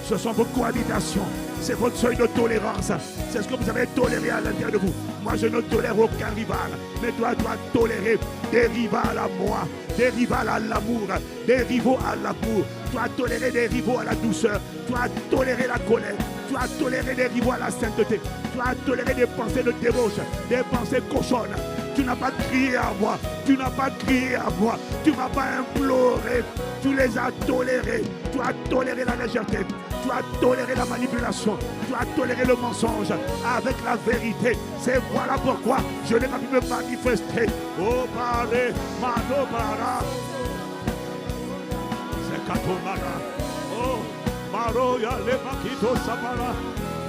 ce sont vos cohabitations, c'est votre seuil de tolérance, c'est ce que vous avez toléré à l'intérieur de vous. Moi je ne tolère aucun rival, mais toi tu dois tolérer des rivales à moi, des rivales à l'amour, des rivaux à l'amour. Tu as toléré des rivaux à la douceur, tu as toléré la colère, tu as toléré des rivaux à la sainteté, tu as toléré des pensées de débauche, des pensées cochonnes. Tu n'as pas crié à moi, tu n'as pas crié à moi, tu ne m'as pas imploré, tu les as tolérés, tu as toléré la légèreté, tu as toléré la manipulation, tu as toléré le mensonge avec la vérité. C'est voilà pourquoi je n'ai pas pu me manifester. Oh, parlez, mano para. C'est Katomara. Oh, Maroya, le Makito Sapara.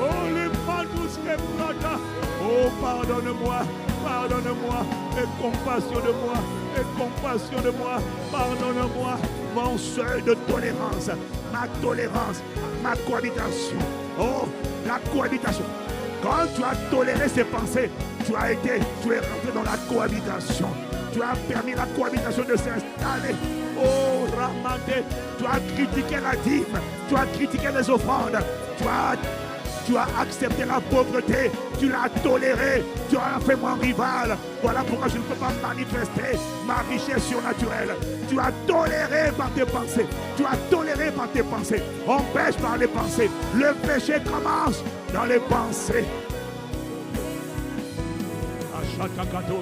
Oh, les Manus Kebrata. Oh, pardonne-moi, pardonne-moi, aie compassion de moi, aie compassion de moi, pardonne-moi, mon seuil de tolérance, ma cohabitation. Oh, la cohabitation. Quand tu as toléré ces pensées, tu es rentré dans la cohabitation. Tu as permis la cohabitation de s'installer. Oh, Ramade, tu as critiqué la dîme, tu as critiqué les offrandes, tu as accepté la pauvreté, tu l'as toléré, tu as fait mon rival. Voilà pourquoi je ne peux pas manifester ma richesse surnaturelle. Tu as toléré par tes pensées, tu as toléré par tes pensées. On pêche par les pensées. Le péché commence dans les pensées. Achakakato,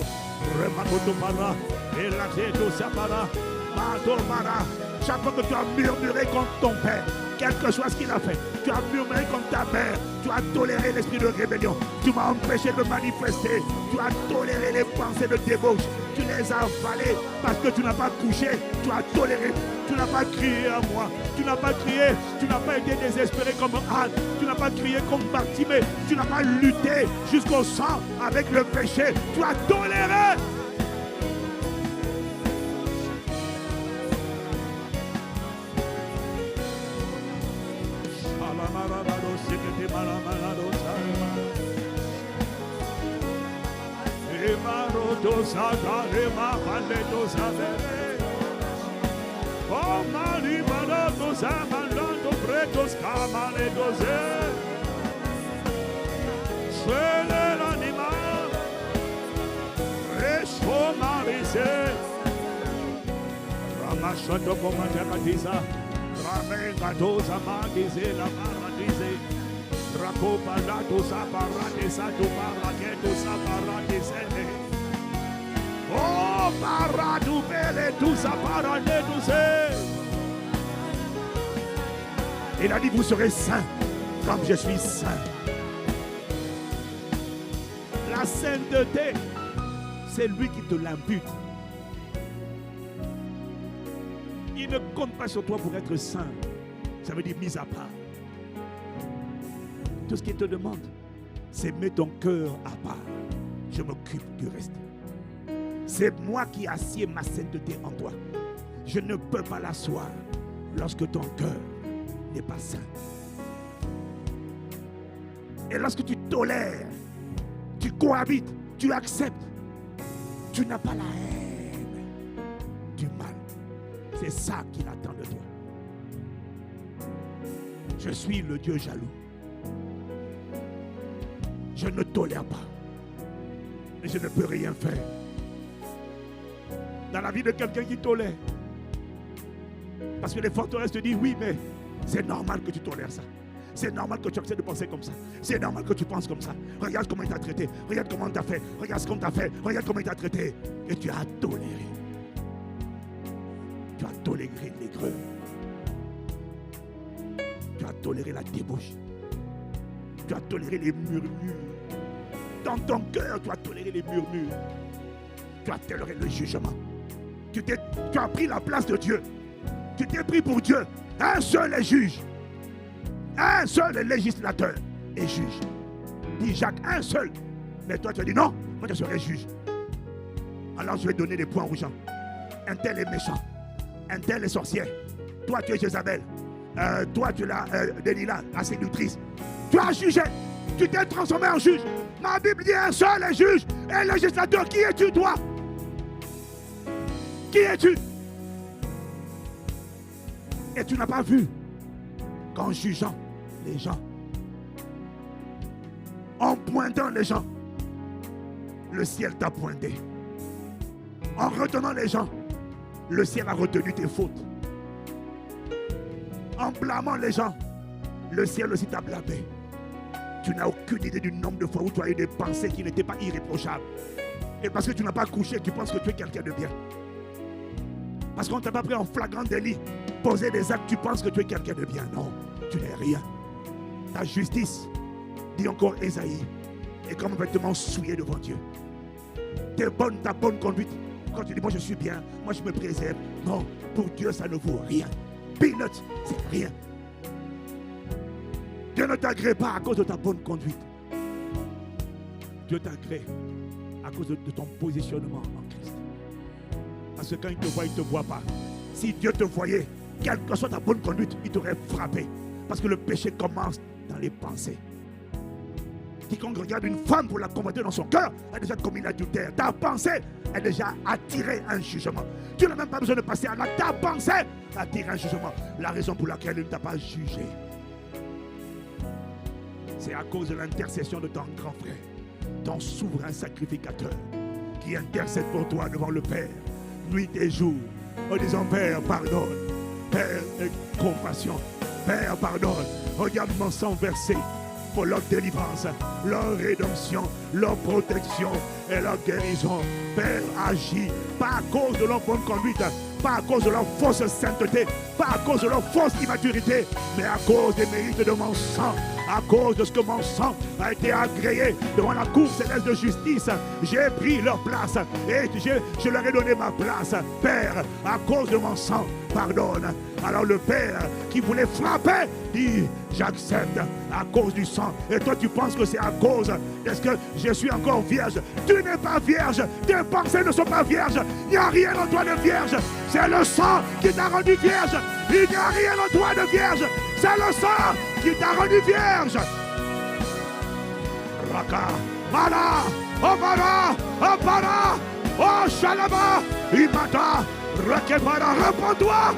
Remakoto para, Elageto Sapara, Madomara. Chaque fois que tu as murmuré contre ton père, quel que soit ce qu'il a fait, tu as murmuré contre ta mère, tu as toléré l'esprit de rébellion, tu m'as empêché de manifester, tu as toléré les pensées de débauche, tu les as avalées parce que tu n'as pas couché, tu as toléré, tu n'as pas crié à moi, tu n'as pas crié, tu n'as pas été désespéré comme Anne, tu n'as pas crié comme Bartimée, tu n'as pas lutté jusqu'au sang avec le péché, tu as toléré. Oh, Mari, Marato, Zamalando, Bretos, Camale, Doze, Suele l'animal, Resho Marise, Ramashoto, Comandacatiza, Ramengatosa, Magize, la Maradize, Racopa, Lato, Saparate, Sato, Paraketo, Saparate, Sene. Oh, Paradu, Bele, tout ça, Parade, tout il a dit, vous serez saints, comme je suis saint. La sainteté, c'est lui qui te l'impute. Il ne compte pas sur toi pour être saint. Ça veut dire mis à part. Tout ce qu'il te demande, c'est mettre ton cœur à part. je m'occupe du reste. C'est moi qui assieds ma sainteté en toi. Je ne peux pas l'asseoir lorsque ton cœur n'est pas saint. Et lorsque tu tolères, tu cohabites, tu acceptes, tu n'as pas la haine du mal. C'est ça qu'il attend de toi. Je suis le Dieu jaloux. Je ne tolère pas. Et je ne peux rien faire. Dans la vie de quelqu'un qui tolère. Parce que les forteresses te disent, oui, mais c'est normal que tu tolères ça. C'est normal que tu acceptes de penser comme ça. C'est normal que tu penses comme ça. Regarde comment il t'a traité. Regarde comment il t'a fait. Regarde ce qu'on t'a fait. Regarde comment il t'a traité. Et tu as toléré. Tu as toléré l'aigreur. Tu as toléré la débauche. Tu as toléré les murmures. Dans ton cœur, tu as toléré les murmures. Tu as toléré le jugement. Tu as pris la place de Dieu. Tu t'es pris pour Dieu. Un seul est juge. Un seul est législateur et juge. Dit Jacques, un seul. Mais toi, tu as dit non, moi je serai juge. Alors je vais donner des points aux gens. Un tel est méchant. Un tel est sorcier. Toi, tu es Jézabel. Toi, tu es Delilah, la séductrice. Tu as jugé. Tu t'es transformé en juge. Ma Bible dit un seul est juge et législateur. Qui es-tu, toi? Qui es-tu? Et tu n'as pas vu qu'en jugeant les gens, en pointant les gens, le ciel t'a pointé. En retenant les gens, le ciel a retenu tes fautes. En blâmant les gens, le ciel aussi t'a blâmé. Tu n'as aucune idée du nombre de fois où tu as eu des pensées qui n'étaient pas irréprochables. Et parce que tu n'as pas couché, tu penses que tu es quelqu'un de bien. Parce qu'on ne t'a pas pris en flagrant délit, poser des actes, tu penses que tu es quelqu'un de bien. Non, tu n'es rien. Ta justice, dit encore Ésaïe, est comme un vêtement souillé devant Dieu. Ta bonne conduite, quand tu dis moi je suis bien, moi je me préserve. Non, pour Dieu ça ne vaut rien. Peanuts, c'est rien. Dieu ne t'agrée pas à cause de ta bonne conduite. Dieu t'agrée à cause de ton positionnement en Christ. Parce que quand il ne te voit pas. Si Dieu te voyait, quelle que soit ta bonne conduite, il t'aurait frappé. Parce que le péché commence dans les pensées. Quiconque regarde une femme pour la convertir dans son cœur a déjà commis l'adultère. Ta pensée a déjà attiré un jugement. Tu n'as même pas besoin de passer à l'acte. Ta pensée attire un jugement. La raison pour laquelle il ne t'a pas jugé, c'est à cause de l'intercession de ton grand frère, ton souverain sacrificateur, qui intercède pour toi devant le Père, nuit et jour, en disant Père, pardonne, Père, aie compassion, Père, pardonne, regarde mon sang versé pour leur délivrance, leur rédemption, leur protection et leur guérison. Père, agis, pas à cause de leur bonne conduite, pas à cause de leur fausse sainteté, pas à cause de leur fausse immaturité, mais à cause des mérites de mon sang, à cause de ce que mon sang a été agréé devant la cour céleste de justice. J'ai pris leur place et je leur ai donné ma place. Père, à cause de mon sang, pardonne. Alors le Père qui voulait frapper dit j'accepte à cause du sang. Et toi tu penses que c'est à cause est-ce que je suis encore vierge? Tu n'es pas vierge, tes pensées ne sont pas vierges. Il n'y a rien en toi de vierge. C'est le sang qui t'a rendu vierge. Il n'y a rien en toi de vierge. C'est le sang qui t'a rendu vierge. Raka, Mala, Obara, Obara, Oh Shalaba, Imata, Rakebara, réponds-toi.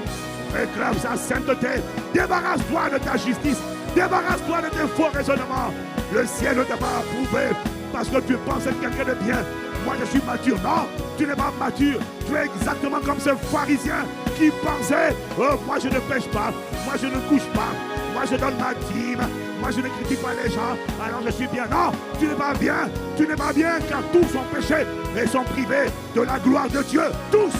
Réclame sa sainteté. Débarrasse-toi de ta justice. Débarrasse-toi de tes faux raisonnements. Le ciel ne t'a pas approuvé parce que tu penses être quelqu'un de bien. Moi je suis mature. Non, tu n'es pas mature. Tu es exactement comme ce pharisien qui pensait oh, moi je ne pêche pas, moi je ne couche pas, moi je donne ma dîme, moi je ne critique pas les gens, alors je suis bien. Non, tu n'es pas bien. Tu n'es pas bien car tous sont péchés et sont privés de la gloire de Dieu. Tous.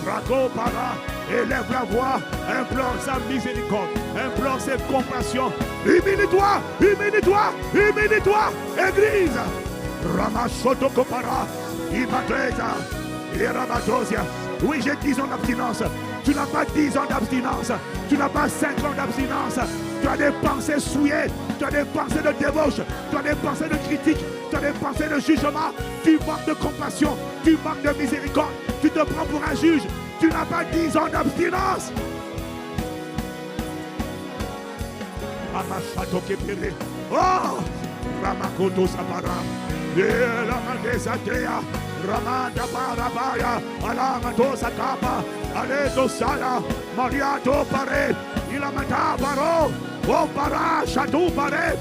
Rago para, élève la voix, implore sa miséricorde, implore sa compassion. Humilie-toi, humilie-toi, humilie-toi, Église. Ramashoto kopara, imatreza, irabatosia. Oui, j'ai 10 ans d'abstinence. Tu n'as pas 10 ans d'abstinence. Tu n'as pas 5 ans d'abstinence. Tu as des pensées souillées. tu as des pensées de débauche, tu as des pensées de critique, tu as des pensées de jugement, tu manques de compassion, tu manques de miséricorde, tu te prends pour un juge, tu n'as pas 10 ans d'abstinence. Oh, Ramakoto Sabara, Elamandesatea, Ramanda Barabaya, Alamato Sakapa, Aleto Sala, Mariato Pare, Ilamata Baro, Oh Para, Chateau Pare,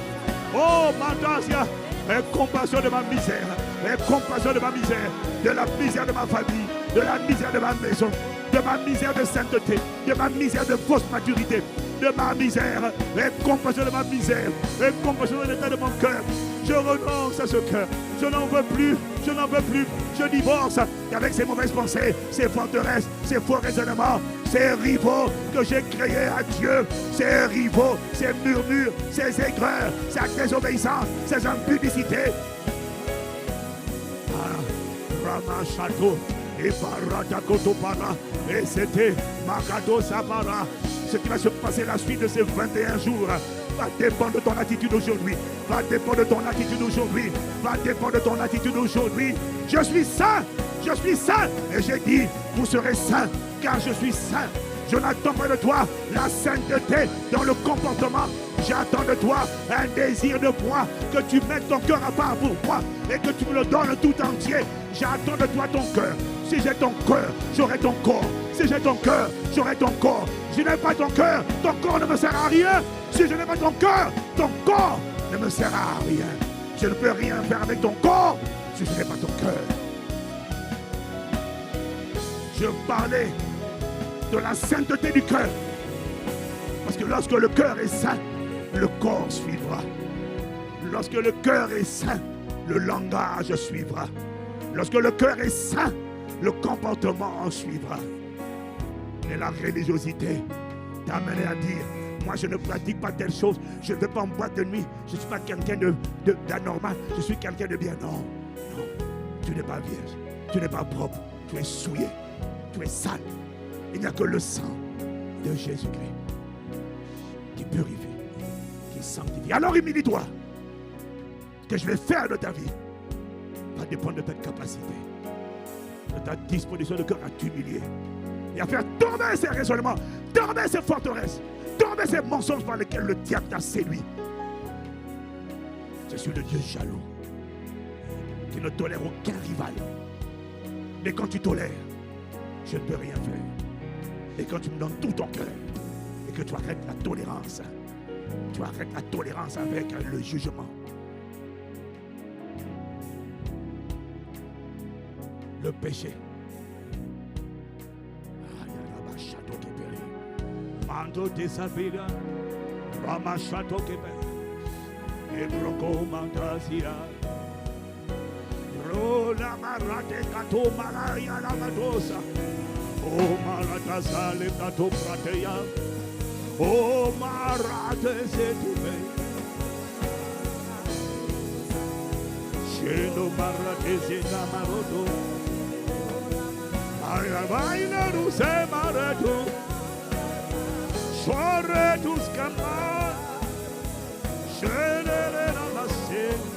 Oh Mandasia, aie compassion de ma misère, aie compassion de ma misère, de la misère de ma famille, de la misère de ma maison, de ma misère de sainteté, de ma misère de fausse maturité, de ma misère, aie compassion de ma misère, aie compassion de l'état de mon cœur. Je renonce à ce cœur, je n'en veux plus, je divorce avec ces mauvaises pensées, ces forteresses, ces faux raisonnements, ces rivaux que j'ai créés à Dieu, ces rivaux, ces murmures, ces aigreurs, cette désobéissance, ces impudicités. Rama Château, et Barata Para, et c'était Magado Sabara. Ce qui va se passer la suite de ces 21 jours va dépendre de ton attitude aujourd'hui. Va dépendre de ton attitude aujourd'hui. Va dépendre de ton attitude aujourd'hui. Je suis saint. Je suis saint. Et j'ai dit, vous serez saint, car je suis saint. Je n'attends pas de toi la sainteté dans le comportement. J'attends de toi un désir de moi, que tu mettes ton cœur à part pour moi et que tu me le donnes tout entier. J'attends de toi ton cœur. Si j'ai ton cœur, j'aurai ton corps. Si j'ai ton cœur, j'aurai ton corps. Si je n'ai pas ton cœur ne me sert à rien. Si je n'ai pas ton corps ne me sert à rien. Je ne peux rien faire avec ton corps si je n'ai pas ton cœur. Je parlais de la sainteté du cœur. Parce que lorsque le cœur est saint, le corps suivra. Lorsque le cœur est saint, le langage suivra. Lorsque le cœur est saint, le comportement en suivra. Et la religiosité t'a amené à dire, moi je ne pratique pas telle chose, je ne vais pas en boîte de nuit, je ne suis pas quelqu'un d'anormal, je suis quelqu'un de bien. Non, non, tu n'es pas vierge, tu n'es pas propre, tu es souillé, tu es sale. Il n'y a que le sang de Jésus-Christ qui purifie, qui sanctifie. Alors humilie-toi. Ce que je vais faire de ta vie va dépendre de ta capacité, de ta disposition de cœur à t'humilier et à faire tomber ces raisonnements, tomber ces forteresses, tomber ces mensonges par lesquels le diable t'a séduit. Je suis le Dieu jaloux qui ne tolère aucun rival. Mais quand tu tolères, je ne peux rien faire. Et quand tu me donnes tout ton cœur et que tu arrêtes la tolérance, avec le jugement, le péché. Mando desabira, Rama Chateau Québec, et Broco Mandasia, Rola Marate Cato Malaya la Madosa, O Maratasa le Cato Pratea, O Marate Setube, Shelo Marate Zetamaroto, Ayavaina Ruse Marato. Soare tus camas, scelere la sera.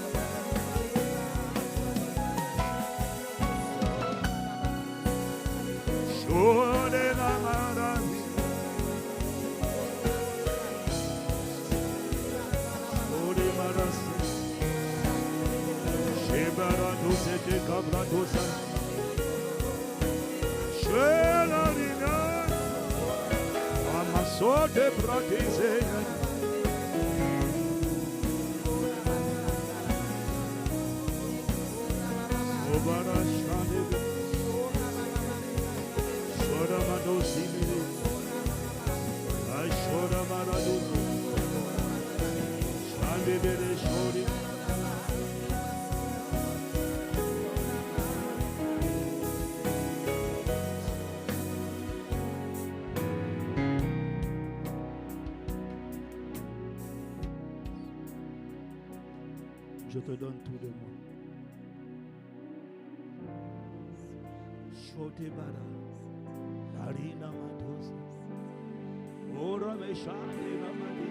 Sciole la maraviglia. Sciole marassi. Scebarato sete cabratosa. Scela rina. So de pratize Obara shade Shora mado simile Ashora marado Shade bere shori Je te donne tout de moi. Shotebara, Arina Matos, Ora Meshane Ramadi,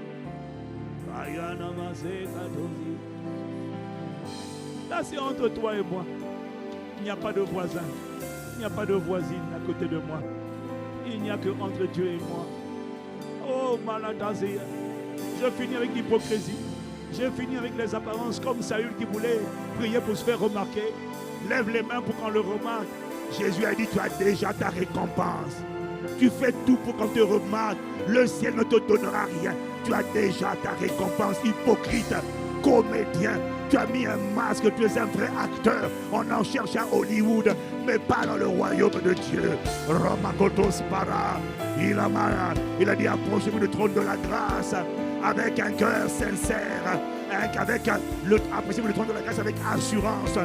Là, c'est entre toi et moi. Il n'y a pas de voisin. Il n'y a pas de voisine à côté de moi. Il n'y a que entre Dieu et moi. Oh, Maladazé. Je finis avec l'hypocrisie. Je finis avec les apparences comme Saül qui voulait prier pour se faire remarquer. Lève les mains pour qu'on le remarque. Jésus a dit, tu as déjà ta récompense. Tu fais tout pour qu'on te remarque. Le ciel ne te donnera rien. Tu as déjà ta récompense. Hypocrite, comédien. Tu as mis un masque, tu es un vrai acteur. On en cherche à Hollywood, mais pas dans le royaume de Dieu. Ramakotos para. Il a dit, approchez-vous du trône de la grâce avec un cœur sincère. Approchez-vous du trône de la grâce avec assurance.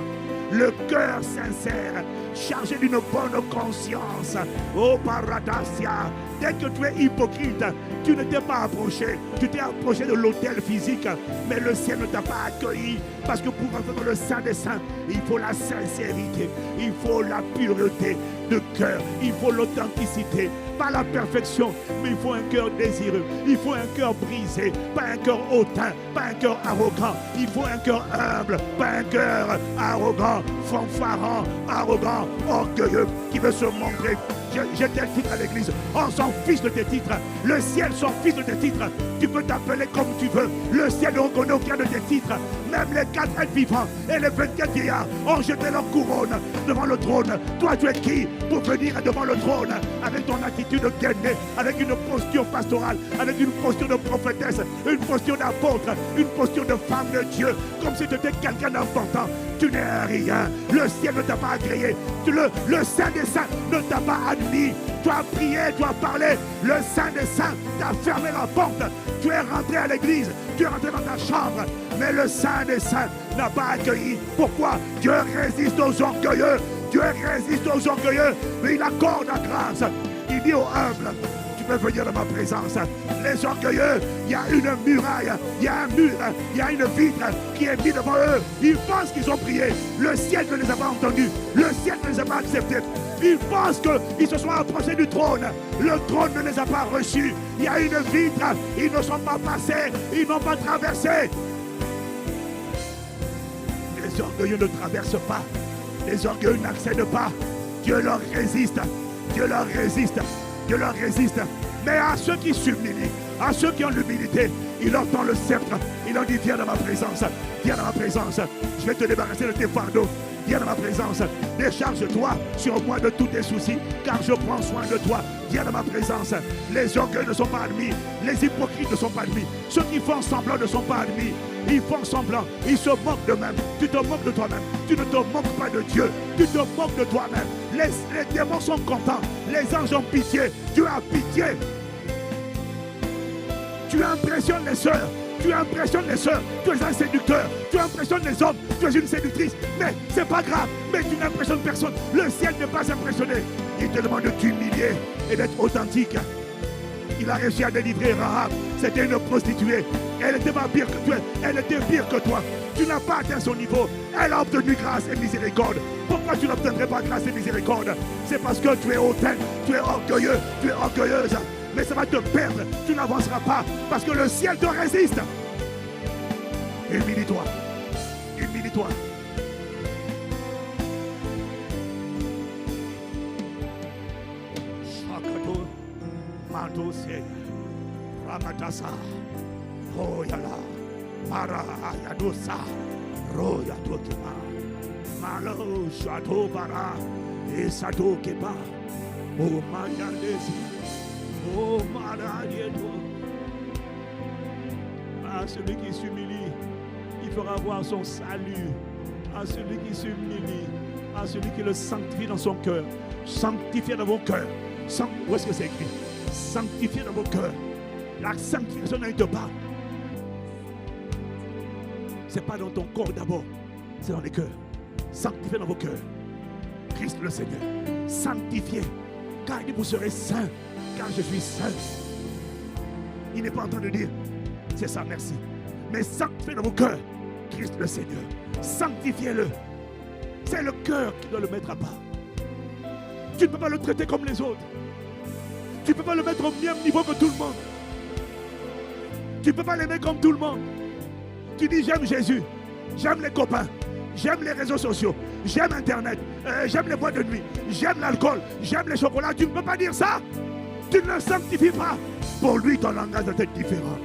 Le cœur sincère, chargé d'une bonne conscience. Oh Paradasia, dès que tu es hypocrite, tu ne t'es pas approché. Tu t'es approché de l'autel physique, mais le ciel ne t'a pas accueilli. Parce que pour entrer dans le Saint des Saints, il faut la sincérité, il faut la pureté de cœur, il faut l'authenticité. Pas la perfection, mais il faut un cœur désireux. Il faut un cœur brisé, pas un cœur hautain, pas un cœur arrogant. Il faut un cœur humble, pas un cœur arrogant, fanfarant, arrogant, orgueilleux, qui veut se montrer. J'ai tel titre à l'église. On s'en fiche de tes titres. Le ciel s'en fiche de tes titres. Tu peux t'appeler comme tu veux. Le ciel ne reconnaît aucun de tes titres. Même les 4 êtres vivants et les 24 vieillards ont jeté leur couronne devant le trône. Toi, tu es qui pour venir devant le trône avec ton attitude gainée, avec une posture pastorale, avec une posture de prophétesse, une posture d'apôtre, une posture de femme de Dieu, comme si tu étais quelqu'un d'important. Tu n'es rien. Le ciel ne t'a pas agréé. Le Saint des Saints ne t'a pas admis. Tu as prié, tu as parlé. Le Saint des Saints t'a fermé la porte. Tu es rentré à l'église. Tu es rentré dans ta chambre. Mais le Saint des Saints n'a pas accueilli. Pourquoi? Dieu résiste aux orgueilleux. Dieu résiste aux orgueilleux. Mais il accorde la grâce. Il dit aux humbles, tu peux venir dans ma présence. Les orgueilleux, il y a une muraille, il y a un mur, il y a une vitre qui est mise devant eux. Ils pensent qu'ils ont prié. Le ciel ne les a pas entendus. Le ciel ne les a pas acceptés. Ils pensent qu'ils se sont approchés du trône. Le trône ne les a pas reçus. Il y a une vitre. Ils ne sont pas passés. Ils n'ont pas traversé. Les orgueilleux ne traversent pas. Les orgueilleux n'accèdent pas. Dieu leur résiste. Dieu leur résiste. Dieu leur résiste. Mais à ceux qui s'humilient, à ceux qui ont l'humilité, il leur tend le sceptre. Il leur dit, viens dans ma présence. Viens dans ma présence. Je vais te débarrasser de tes fardeaux. Viens dans ma présence. Décharge-toi sur moi de tous tes soucis, car je prends soin de toi. Viens dans ma présence. Les orgueils ne sont pas admis. Les hypocrites ne sont pas admis. Ceux qui font semblant ne sont pas admis. Ils font semblant. Ils se moquent d'eux-mêmes. Tu te moques de toi-même. Tu ne te moques pas de Dieu. Tu te moques de toi-même. Les démons sont contents. Les anges ont pitié. Dieu a pitié. Tu impressionnes les sœurs. Tu impressionnes les sœurs. Tu es un séducteur. Tu impressionnes les hommes. Tu es une séductrice. Mais c'est pas grave. Mais tu n'impressionnes personne. Le ciel n'est pas impressionné. Il te demande de t'humilier et d'être authentique. Il a réussi à délivrer Rahab. C'était une prostituée. Elle était pas pire que toi. Elle était pire que toi. Tu n'as pas atteint son niveau. Elle a obtenu grâce et miséricorde. Pourquoi tu n'obtiendrais pas grâce et miséricorde? C'est parce que tu es hautain. Tu es orgueilleux. Tu es orgueilleuse. Mais ça va te perdre. Tu n'avanceras pas parce que le ciel te résiste. Humilie-toi. Humilie-toi. Shakato Matose Ramatasa Royala Para Yadosa Roya Tokima Malo Shato Bara et Sato Kepa Oh Mayandesi Oh Maradieto. À celui qui s'humilie, il fera voir son salut. À celui qui s'humilie, à celui qui le sanctifie dans son cœur. Sanctifiez dans vos cœurs. Où est-ce que c'est écrit? Sanctifiez dans vos cœurs. La sanctification n'arrête pas. C'est pas dans ton corps d'abord, c'est dans les cœurs. Sanctifiez dans vos cœurs. Christ le Seigneur. Sanctifiez. Car il dit vous serez saints. Car je suis saint. Il n'est pas en train de dire c'est ça, merci. Mais sanctifiez dans vos cœurs Christ le Seigneur. Sanctifiez-le. C'est le cœur qui doit le mettre à part. Tu ne peux pas le traiter comme les autres. Tu ne peux pas le mettre au même niveau que tout le monde. Tu ne peux pas l'aimer comme tout le monde. Tu dis j'aime Jésus, j'aime les copains, j'aime les réseaux sociaux, j'aime Internet, j'aime les boîtes de nuit, j'aime l'alcool, j'aime les chocolats. Tu ne peux pas dire ça. Tu ne le sanctifies pas. Pour lui, ton langage doit être différent.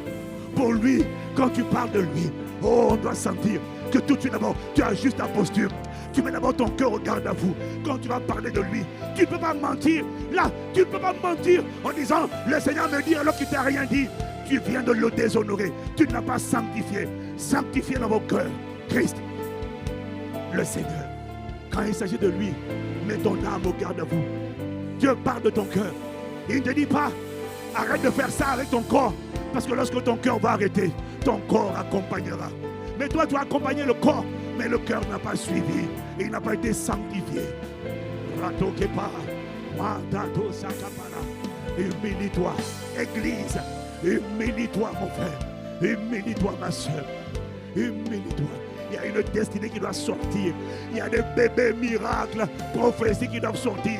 Pour lui, quand tu parles de lui, oh, on doit sentir que tout de suite d'abord, tu as juste ta posture. Tu mets d'abord ton cœur au garde-à-vous. Quand tu vas parler de lui, tu ne peux pas mentir. Là, tu ne peux pas mentir en disant, le Seigneur me dit alors qu'il ne t'a rien dit. Tu viens de le déshonorer. Tu ne l'as pas sanctifié. Sanctifié dans vos cœurs. Christ, le Seigneur. Quand il s'agit de lui, mets ton âme au garde-à-vous. Dieu parle de ton cœur. Il ne te dit pas, arrête de faire ça avec ton corps. Parce que lorsque ton cœur va arrêter, ton corps accompagnera. Mais toi, tu as accompagné le corps, mais le cœur n'a pas suivi. Il n'a pas été sanctifié. Rato kepa, mandato sakapara. Humilie-toi, Église. Humilie-toi, mon frère. Humilie-toi, ma soeur. Humilie-toi. Il y a une destinée qui doit sortir. Il y a des bébés miracles, prophéties qui doivent sortir.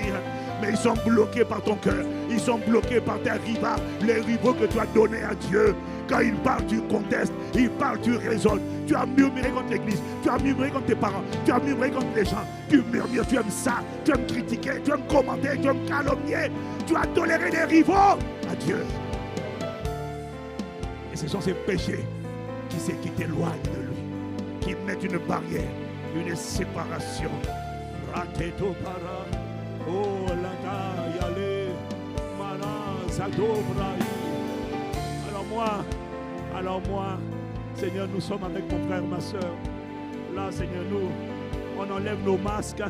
Mais ils sont bloqués par ton cœur. Ils sont bloqués par tes rivaux. Les rivaux que tu as donnés à Dieu. Quand il parle, tu contestes. Il parle, tu raisonnes. Tu as murmuré contre l'église. Tu as murmuré contre tes parents. Tu as murmuré contre les gens. Tu murmures, tu aimes ça. Tu aimes critiquer. Tu aimes commenter. Tu aimes calomnier. Tu as toléré des rivaux à Dieu. Et ce sont ces péchés qui t'éloignent de lui. Qui mettent une barrière. Une séparation. Rateto para. Oh, lata, yale. Mana, zadobra. Alors moi, Seigneur, nous sommes avec mon frère, ma soeur. Là, Seigneur, on enlève nos masques,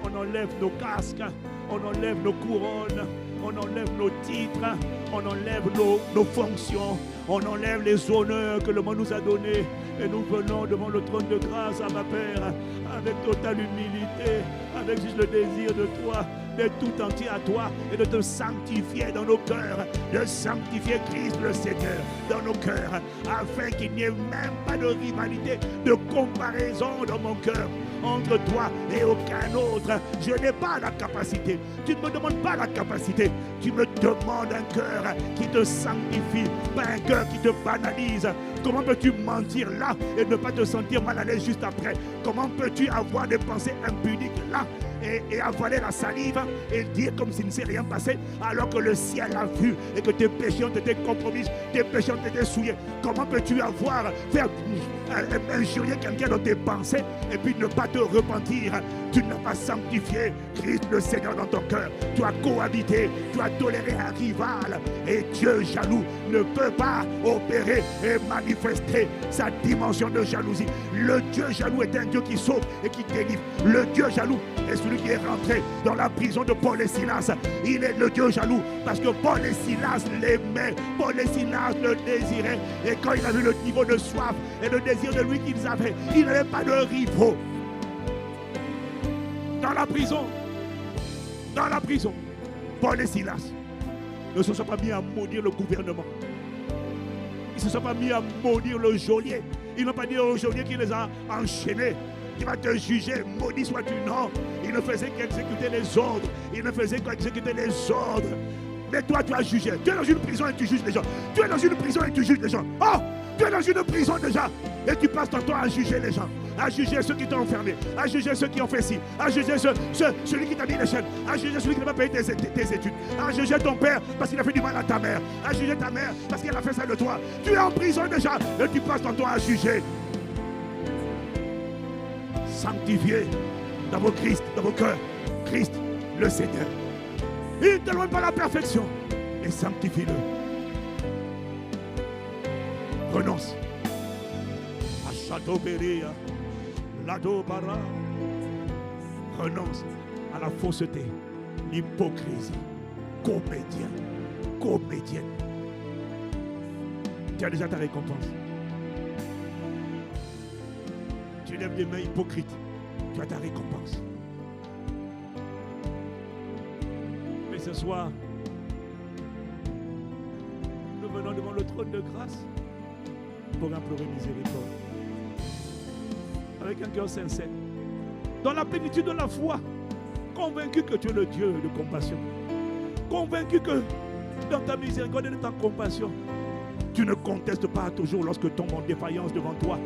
on enlève nos casques, on enlève nos couronnes, on enlève nos titres, on enlève nos fonctions, on enlève les honneurs que le monde nous a donnés. Et nous venons devant le trône de grâce, à ma Père, avec totale humilité, avec juste le désir de toi, de tout entier à toi et de te sanctifier dans nos cœurs, de sanctifier Christ le Seigneur dans nos cœurs, afin qu'il n'y ait même pas de rivalité, de comparaison dans mon cœur entre toi et aucun autre. Je n'ai pas la capacité. Tu ne me demandes pas la capacité. Tu me demandes un cœur qui te sanctifie, pas un cœur qui te banalise. Comment peux-tu mentir là et ne pas te sentir mal à l'aise juste après? Comment peux-tu avoir des pensées impudiques là et avaler la salive et dire comme s'il ne s'est rien passé alors que le ciel a vu et que tes péchés ont été compromis, tes péchés ont été souillés? Comment peux-tu faire injurier quelqu'un dans tes pensées et puis ne pas te repentir? Tu n'as pas sanctifié Christ le Seigneur dans ton cœur. Tu as cohabité, tu as toléré un rival et Dieu jaloux ne peut pas opérer et manifester sa dimension de jalousie. Le Dieu jaloux est un Dieu qui sauve et qui délivre. Le Dieu jaloux est celui qui est rentré dans la prison de Paul et Silas. Il est le Dieu jaloux parce que Paul et Silas l'aimaient, Paul et Silas le désiraient. Et quand il a vu le niveau de soif et le désir de lui qu'ils avaient, il n'avait pas de rivaux. Dans la prison, Paul et Silas ne se sont pas mis à maudire le gouvernement. Ils ne se sont pas mis à maudire le geôlier. Ils n'ont pas dit au geôlier qui les a enchaînés: tu vas te juger, maudit sois-tu. Non, il ne faisait qu'exécuter les ordres. Il ne faisait qu'exécuter les ordres. Mais toi, tu as jugé. Tu es dans une prison et tu juges les gens. Tu es dans une prison et tu juges les gens. Oh, tu es dans une prison déjà. Et tu passes ton temps à juger les gens. À juger ceux qui t'ont enfermé. À juger ceux qui ont fait ci. À juger celui qui t'a mis les chaînes. À juger celui qui n'a pas payé tes études. À juger ton père parce qu'il a fait du mal à ta mère. À juger ta mère parce qu'elle a fait ça de toi. Tu es en prison déjà. Et tu passes ton temps à juger. Sanctifiez dans vos Christ, dans vos cœurs, Christ le Seigneur. Il ne te demande pas la perfection, et sanctifie-le. Renonce à Château-Péria, Lado-Bara. Renonce à la fausseté, l'hypocrisie. Comédienne. Tu as déjà ta récompense. Tu lèves des mains hypocrites, tu as ta récompense. Mais ce soir, nous venons devant le trône de grâce pour implorer miséricorde. Avec un cœur sincère, dans la plénitude de la foi, convaincu que tu es le Dieu de compassion. Convaincu que dans ta miséricorde et de ta compassion, Tu ne contestes pas toujours lorsque tombent en défaillance devant toi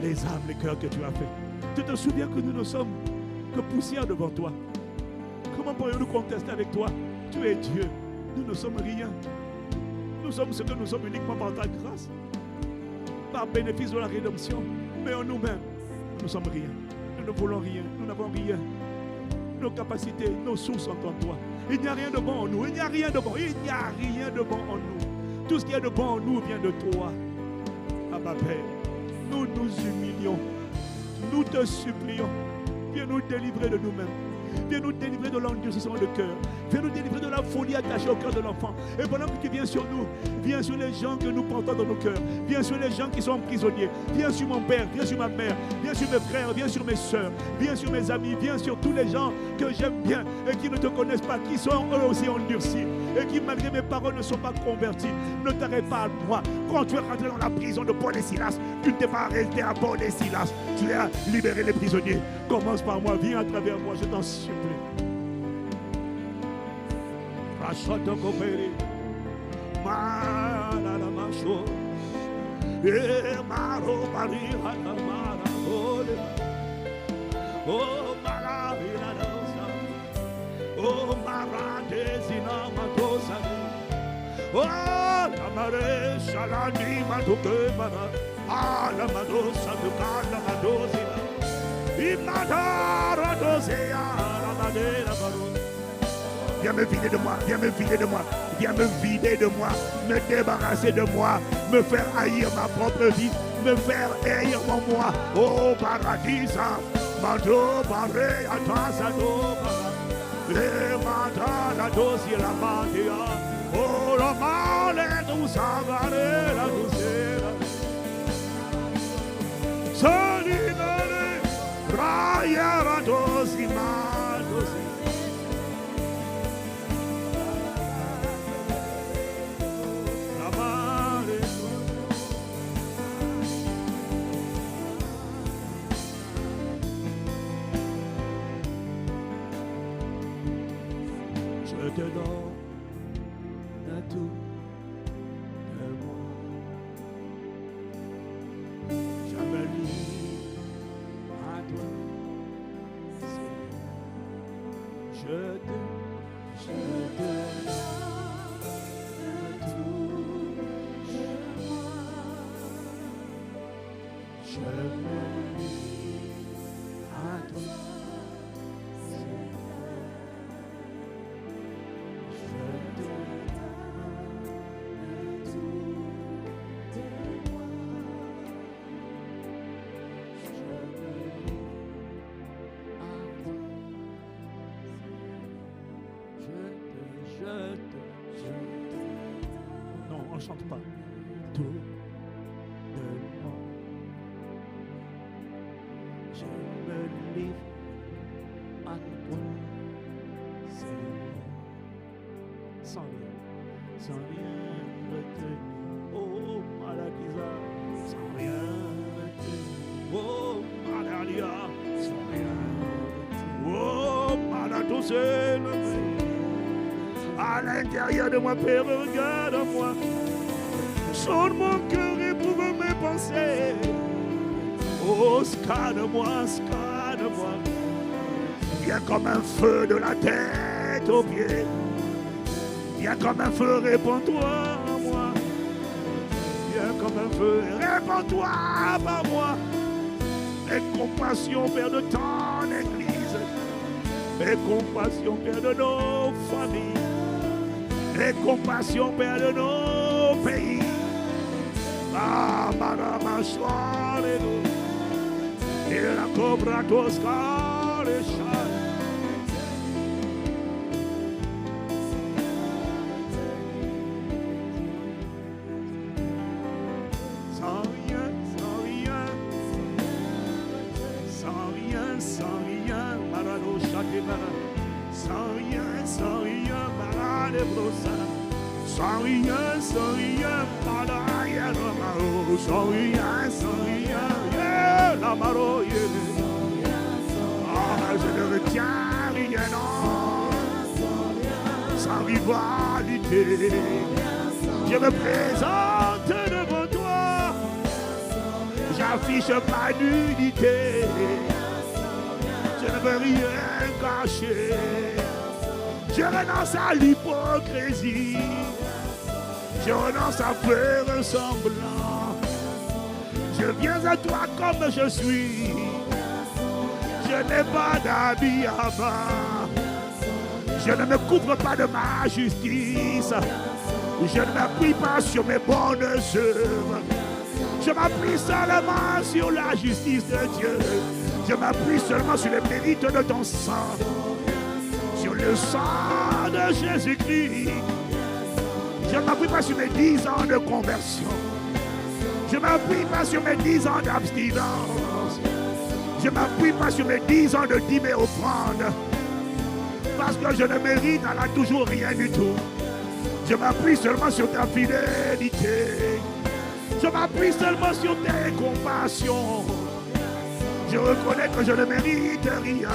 les âmes, les cœurs que tu as fait. Tu te souviens que nous ne sommes que poussière devant toi. Comment pourrions-nous contester avec toi? Tu es Dieu. Nous ne sommes rien. Nous sommes ce que nous sommes uniquement par ta grâce, par bénéfice de la rédemption. Mais en nous-mêmes, nous ne sommes rien. Nous ne voulons rien. Nous n'avons rien. Nos capacités, nos sources sont en toi. Il n'y a rien de bon en nous. Il n'y a rien de bon. Il n'y a rien de bon en nous. Tout ce qui est de bon en nous vient de toi. Abba Père, nous nous humilions. Nous te supplions. Viens nous délivrer de nous-mêmes. Viens nous délivrer de l'endurcissement de cœur. Viens nous délivrer de la folie attachée au cœur de l'enfant. Et pendant que tu viens sur nous, viens sur les gens que nous portons dans nos cœurs. Viens sur les gens qui sont prisonniers. Viens sur mon père, viens sur ma mère, viens sur mes frères, viens sur mes soeurs, viens sur mes amis, viens sur tous les gens que j'aime bien et qui ne te connaissent pas, qui sont eux aussi endurcis et qui malgré mes paroles ne sont pas convertis. Ne t'arrête pas à moi. Quand tu es rentré dans la prison de Paul et Silas, tu ne t'es pas arrêté à Paul et Silas. Tu as libéré les prisonniers. Commence par moi, viens à travers moi, je t'en supplie. Oh, la marée, chalani, matoke, mara. Ah, la madosa, de la madosina. Imadara, dosea, la madera, baro. Viens me vider de moi, viens me vider de moi, viens me vider de moi, me débarrasser de moi, me faire haïr ma propre vie, me faire haïr mon moi. Oh, paradisa, mado, baré, atasado, le mata, la dosi, la matia. Oh, la male, tu savare, la doucera. Solinare, raya, la dosi, ma dosi. La male. Je te donne tout de moi. Je me lie à toi, Seigneur. Je te donne tout de moi. Je me lie à toi, Seigneur. Non, on ne chante pas. Tout de moi. Je me livre à toi, Seigneur. Sans rien retenir. Oh, maladisa, sans rien retenir. Oh, maladia, sans rien retenir. Oh, maladose, à l'intérieur de moi, Père, regarde-moi. Sonne mon cœur et éprouve mes pensées. Oh, scanne-moi, scanne-moi. Viens comme un feu de la tête aux pieds. Viens comme un feu, répands-toi en moi. Viens comme un feu, répands-toi par moi. Et compassion, Père, de ton Église. Et compassion, Père, de nos familles. Et compassion, Père, de nos pays. Ah, madame, soirez-nous. Et la cobra tosca, les chats. Sans rien, sans rien. Sans rien, sans rien. Marano, chaque malade. Sans rien, malade, brossa. Sans rien, malade, maro. Sans rien, yeah, la maro, yeah. Ah, je ne retiens rien, non. Sans rivalité, je me présente n'affiche pas d'unité. Je ne veux rien cacher. Je renonce à l'hypocrisie. Je renonce à faire semblant. Je viens à toi comme je suis. Je n'ai pas d'habit avant. Je ne me couvre pas de ma justice. Je ne m'appuie pas sur mes bonnes œuvres. Je m'appuie seulement sur la justice de Dieu. Je m'appuie seulement sur les mérites de ton sang. Sur le sang de Jésus-Christ. Je ne m'appuie pas sur mes 10 ans de conversion. Je ne m'appuie pas sur mes 10 ans d'abstinence. Je ne m'appuie pas sur mes 10 ans de dîmes et offrandes. Parce que je ne mérite à la toujours rien du tout. Je m'appuie seulement sur ta fidélité. Je m'appuie seulement sur tes compassions. Je reconnais que je ne mérite rien.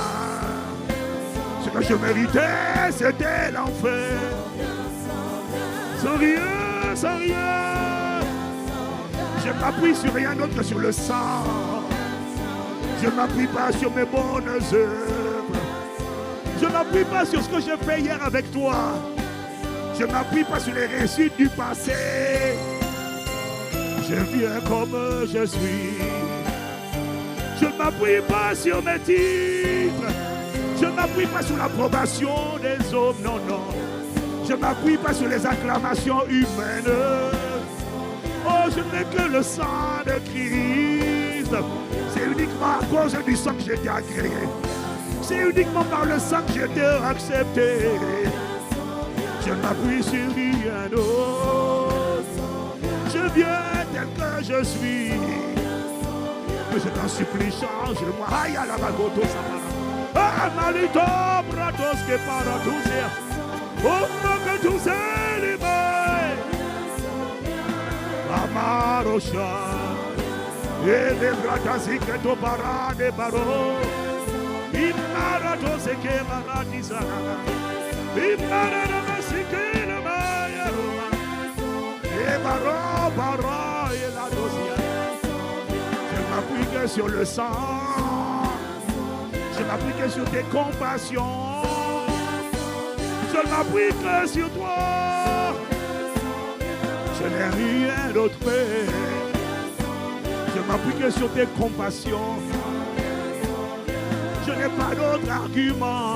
Ce que je méritais, c'était l'enfer. Sans rien, sans rien. Je ne m'appuie sur rien d'autre que sur le sang. Je ne m'appuie pas sur mes bonnes œuvres. Je ne m'appuie pas sur ce que j'ai fait hier avec toi. Je ne m'appuie pas sur les réussites du passé. Je viens comme je suis. Je ne m'appuie pas sur mes titres. Je ne m'appuie pas sur l'approbation des hommes. Non, non. Je ne m'appuie pas sur les acclamations humaines. Oh, je n'ai que le sang de Christ. C'est uniquement à cause du sang que j'ai été agréé. C'est uniquement par le sang que j'ai été accepté. Je ne m'appuie sur rien d'autre. Je viens tel que je suis. Mais je t'en supplie, change-moi. Aïe, à la bagoto, ça va. Ah, malito, bratos, que para tous. Oh, que tous les mains. Amarosha. Et les bratas, que tu paras des barreaux. Imaratos, que maratisa. Imaratos, que la maille. Et barreaux, barreaux, et la dossier. Je m'appuie que sur le sang. Je m'appuie que sur tes compassions. Je ne m'appuie que sur toi. Je n'ai rien d'autre fait. Je m'appuie que sur tes compassions. Je n'ai pas d'autre argument.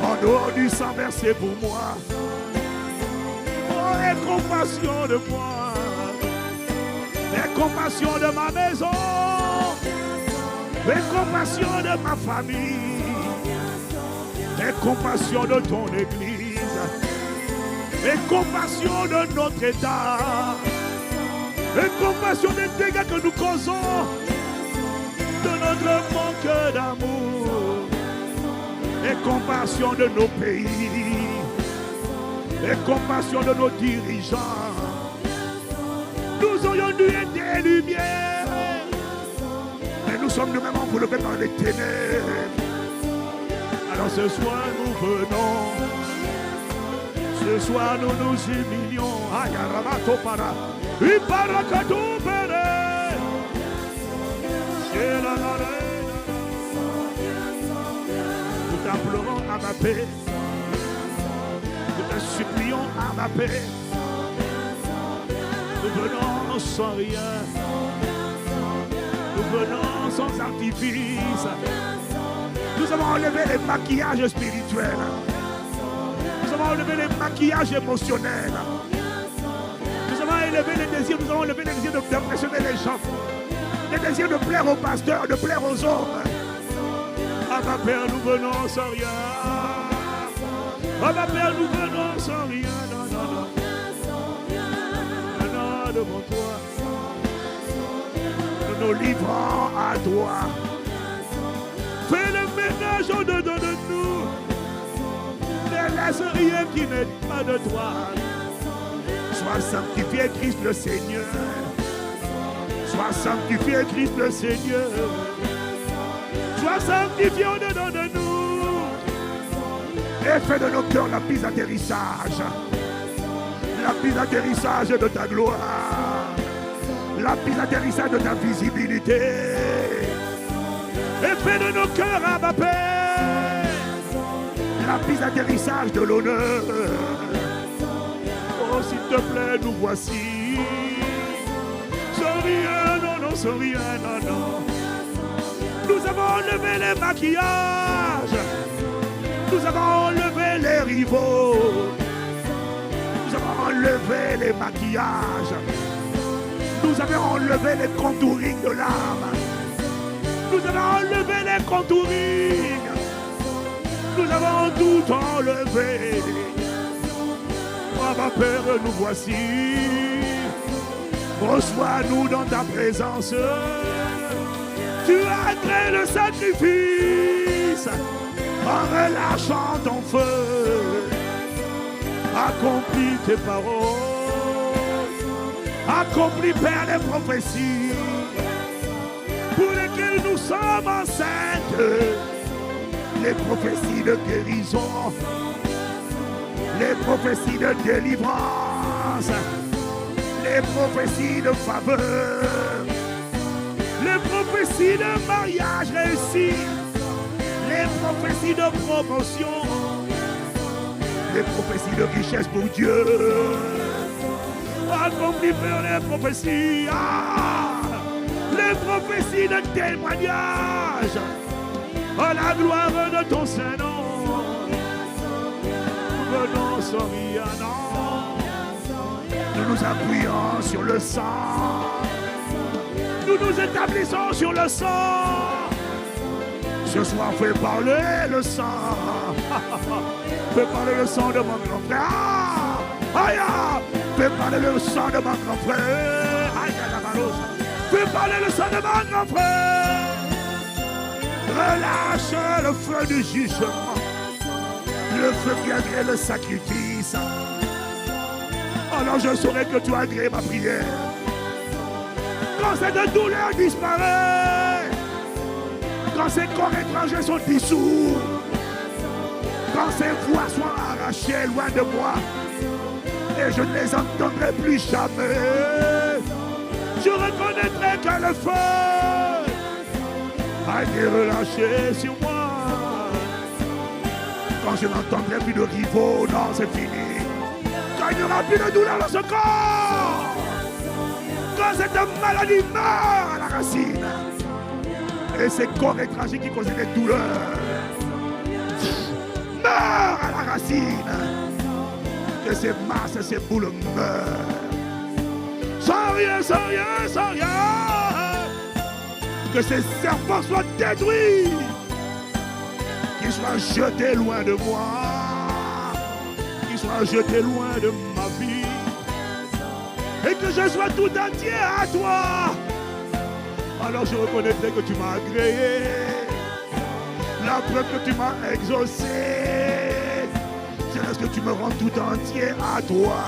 En dehors du sang versé pour moi. Oh, aie compassion de moi. Aie compassion de ma maison. Aie compassion de ma famille. Aie compassion de ton église. Aie compassion de notre état. Aie compassion des dégâts que nous causons. De notre manque d'amour. Aie compassion de nos pays. Aie compassion de nos dirigeants. Nous aurions dû être des lumières. Mais nous sommes nous-mêmes enveloppés par les ténèbres. Alors ce soir nous venons. Ce soir nous nous humilions. Aïe, Ramato para. Iparakato pere. Chez la reine. Nous t'implorons à ma paix. Nous te supplions à ma paix. Nous venons sans rien. Nous venons sans artifice. Nous avons enlevé les maquillages spirituels. Nous avons enlevé les maquillages émotionnels. Nous avons élevé les désirs. Nous avons enlevé les désirs d'impressionner les gens. Les désirs de plaire aux pasteurs, de plaire aux hommes. À ma Père, nous venons sans rien. À ma Père, nous venons sans rien. Non, non, non. Non, devant toi. Nous nous livrons à toi. Fais le ménage au-dedans de nous. Ne laisse rien qui n'est pas de toi. Sois sanctifié, Christ le Seigneur. Sois sanctifié, Christ le Seigneur. Sois sanctifié au-dedans de nous. Et fais de nos cœurs la piste d'atterrissage. La piste d'atterrissage de ta gloire. la piste d'atterrissage de ta visibilité. Et fais de nos cœurs, Abba Père, la piste d'atterrissage de l'honneur. Oh, s'il te plaît, nous voici. Sans rien, non, non, sans rien, non, non. Nous avons enlevé les maquillages. Nous avons enlevé les rivaux. Nous avons enlevé les maquillages. Nous avons enlevé les contourings de l'âme. Nous avons enlevé les contourings. Nous avons tout enlevé. Abba Père, nous voici. Reçois-nous dans ta présence. Tu as créé le sacrifice en relâchant ton feu. Accomplis tes paroles. Accomplis, Père, les prophéties pour lesquelles nous sommes enceintes. Les prophéties de guérison, les prophéties de délivrance, les prophéties de faveur, les prophéties de mariage réussi, les prophéties de promotion, les prophéties de richesse pour Dieu. Accomplis, Père, les prophéties, les prophéties de témoignage, à la gloire de ton Saint-Nom. Venons sans rien, non. Nous nous appuyons sur le sang. Nous nous établissons sur le sang. Ce soir, fais parler le sang. Fais parler le sang de mon grand frère. Aïe, fais parler le sang de mon grand frère. Aïe, fais parler le sang de mon grand frère. Relâche le feu du jugement. Le feu qui agrée le sacrifice. Alors je saurai que tu as agréé ma prière. Quand cette douleur disparaît, quand ces corps étrangers sont dissous, quand ces voix sont arrachées loin de moi, et je ne les entendrai plus jamais, je reconnaîtrai que le feu a été relâché sur moi. Quand je n'entendrai plus de rivaux, non, c'est fini. Quand il n'y aura plus de douleur dans ce corps, quand cette maladie meurt à la racine, et ces corps étrangers qui causaient des douleurs meurent à la racine, que ces masses et ces boules meurent. Sans rien, sans rien, sans rien. Que ces serpents soient détruits, qu'ils soient jetés loin de moi, qu'ils soient jetés loin de ma vie, et que je sois tout entier à toi. Alors je reconnaîtrai que tu m'as agréé, la preuve que tu m'as exaucé, c'est parce que tu me rends tout entier à toi.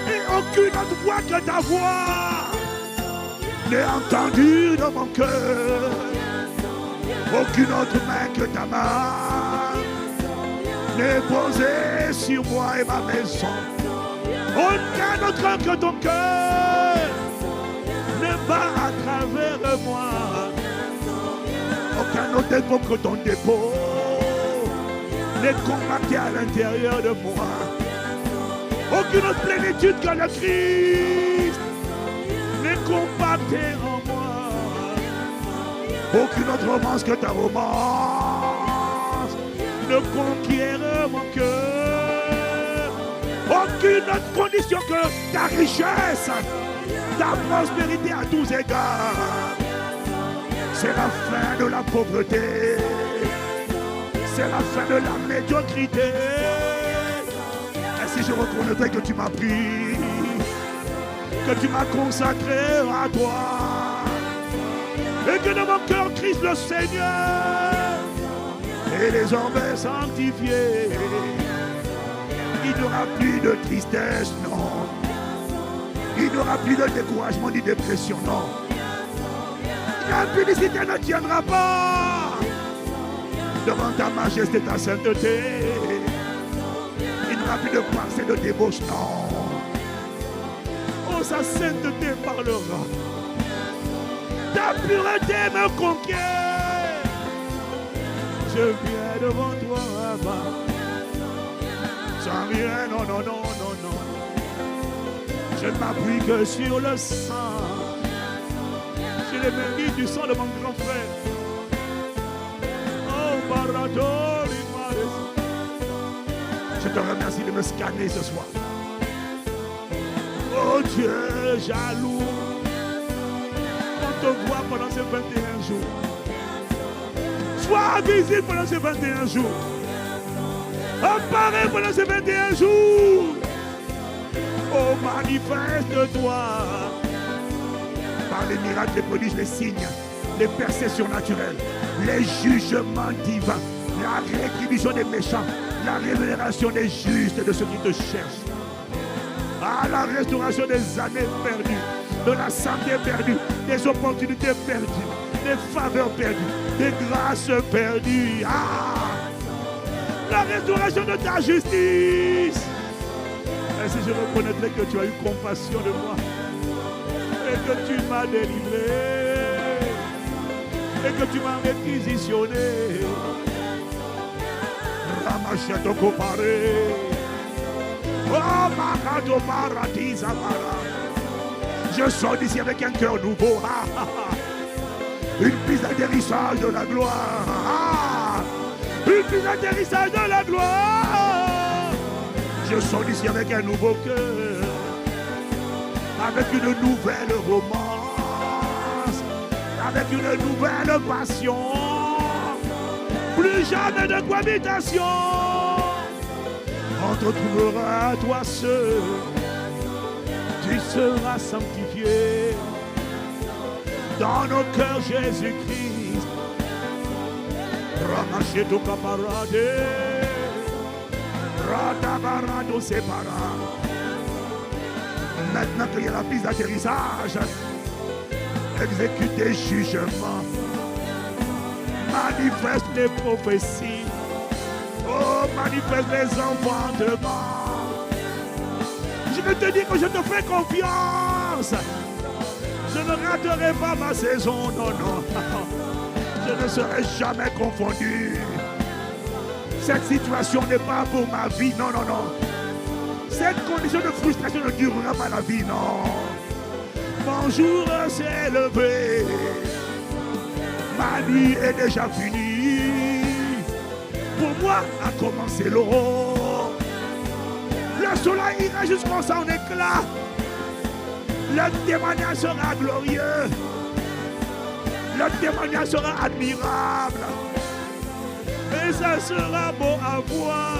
Et aucune autre voix que ta voix n'est entendue dans mon cœur. Aucune autre main que ta main n'est posée sur moi et ma maison. Aucun autre que ton cœur ne va à travers moi. Aucun autre dépôt que ton dépôt n'est compacté à l'intérieur de moi. Aucune autre plénitude que le Christ n'est compactée en moi. Aucune autre romance que ta romance ne conquiert mon cœur. Aucune autre condition que ta richesse, ta prospérité à tous égards. C'est la fin de la pauvreté. C'est la fin de la médiocrité. Si je reconnaîtrais que tu m'as pris, que tu m'as consacré à toi, et que dans mon cœur Christ le Seigneur est désormais sanctifié. Il n'y aura plus de tristesse, non. Il n'y aura plus de découragement ni de dépression, non. L'impudicité ne tiendra pas devant ta majesté et ta sainteté. Il n'y aura plus de pensée de débauche, non. Oh sa sainteté parlera. Ta pureté me conquiert. Je viens devant toi, Abba. Sans rien, non, non, non, non, non. Je ne m'appuie que sur le sang. Sur les mérites du sang de mon grand frère. Oh, Barador, je te remercie de me scanner ce soir. Oh Dieu, jaloux. On te voit pendant ces 21 jours. Sois visible pendant ces 21 jours. Apparaît pendant ces 21 jours. Oh, manifeste-toi. Par les miracles, les prodiges, les signes, les percées surnaturelles, les jugements divins, la rétribution des méchants, la révélations des justes et de ceux qui te cherchent. À la restauration des années perdues, de la santé perdue, des opportunités perdues, des faveurs perdues, des grâces perdues. Ah! La restauration de ta justice. Ainsi je reconnaîtrai que tu as eu compassion de moi et que tu m'as délivré et que tu m'as réquisitionné. Ramachado comparé. Oh, Marado Paradis Amara. Je sors d'ici avec un cœur nouveau. Une piste d'atterrissage de la gloire. Une piste d'atterrissage de la gloire. Je sors d'ici avec un nouveau cœur. Avec une nouvelle romance. Avec une nouvelle passion. Plus jamais de cohabitation. On te trouvera toi seul. Tu seras sanctifié. Dans nos cœurs, Jésus-Christ. Ramaché ton camarade. Radabarado sépara. Maintenant qu'il y a la piste d'atterrissage, exécute des jugements. Manifeste les prophéties. Oh, manifeste les enfantements. Je vais te dire que je te fais confiance. Je ne raterai pas ma saison, non, non. Je ne serai jamais confondu. Cette situation n'est pas pour ma vie, non, non, non. Cette condition de frustration ne durera pas la vie, non. Mon jour s'est levé. Ma nuit est déjà finie. Pour moi a commencé l'aurore. Le soleil ira jusqu'en son éclat. Le témoignage sera glorieux. Le témoignage sera admirable. Et ça sera beau à voir.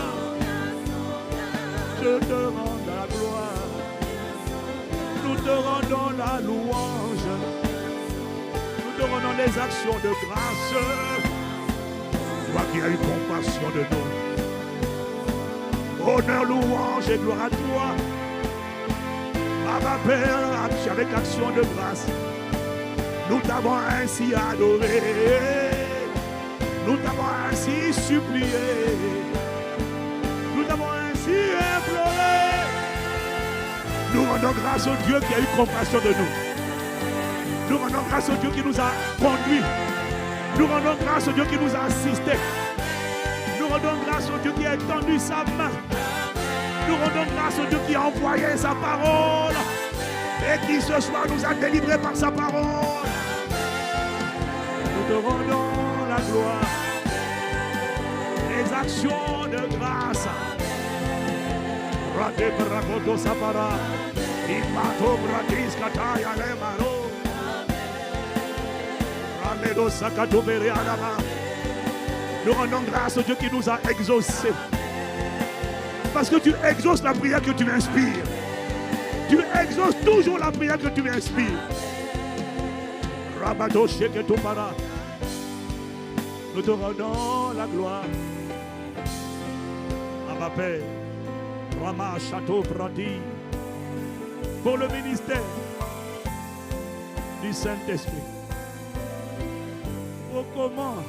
Je te rends la gloire. Nous te rendons la louange. Nous te rendons les actions de grâce. Toi qui as eu compassion de nous. Honneur, louange et gloire à toi. Abba Père, avec action de grâce. Nous t'avons ainsi adoré. Nous t'avons ainsi supplié. Nous t'avons ainsi imploré. Nous rendons grâce au Dieu qui a eu compassion de nous. Nous rendons grâce au Dieu qui nous a conduits. Nous rendons grâce au Dieu qui nous a assistés. Nous rendons grâce au Dieu qui a étendu sa main. Nous rendons grâce au Dieu qui a envoyé sa parole et qui ce soir nous a délivrés par sa parole. Nous te rendons la gloire, les actions de grâce. Rade bragodo sapara, imato bradis kataya lemaro. Ramedo sakato vere alama. Nous rendons grâce au Dieu qui nous a exaucés. Parce que tu exauces la prière que tu m'inspires. Tu exauces toujours la prière que tu m'inspires. Rabato sheketo para. Nous te rendons la gloire. Abba Père, Rama Château Brandi, pour le ministère du Saint-Esprit. Oh, comment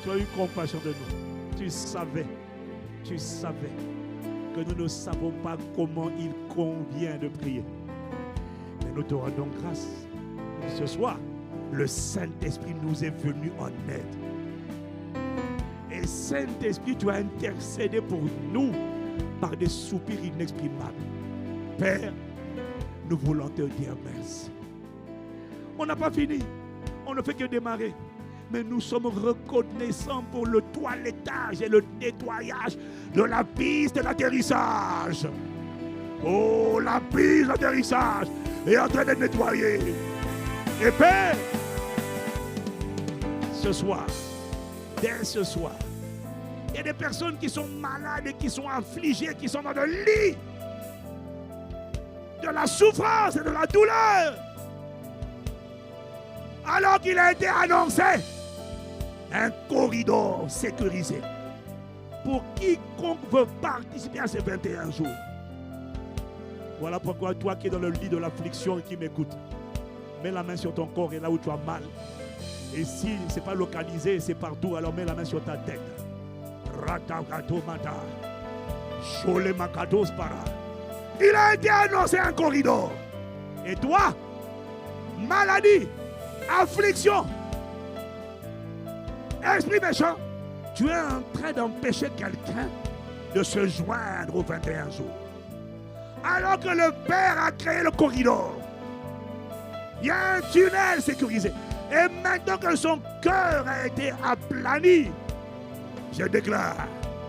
tu as eu compassion de nous. Tu savais que nous ne savons pas comment il convient de prier. Nous te rendons grâce. Ce soir, le Saint-Esprit nous est venu en aide. Et Saint-Esprit, tu as intercédé pour nous par des soupirs inexprimables. Père, nous voulons te dire merci. On n'a pas fini. On ne fait que démarrer. Mais nous sommes reconnaissants pour le toilettage et le nettoyage de la piste d'atterrissage. Oh, la piste d'atterrissage est en train de nettoyer. Et Père, ce soir, dès ce soir, il y a des personnes qui sont malades et qui sont affligées, qui sont dans le lit de la souffrance et de la douleur. Alors qu'il a été annoncé un corridor sécurisé pour quiconque veut participer à ces 21 jours. Voilà pourquoi toi qui es dans le lit de l'affliction et qui m'écoute, mets la main sur ton corps et là où tu as mal. Et si ce n'est pas localisé, c'est partout, alors mets la main sur ta tête. Il a été annoncé un corridor. Et toi, maladie, affliction, esprit méchant, tu es en train d'empêcher quelqu'un de se joindre aux 21 jours. Alors que le Père a créé le corridor, il y a un tunnel sécurisé. Et maintenant que son cœur a été aplani, je déclare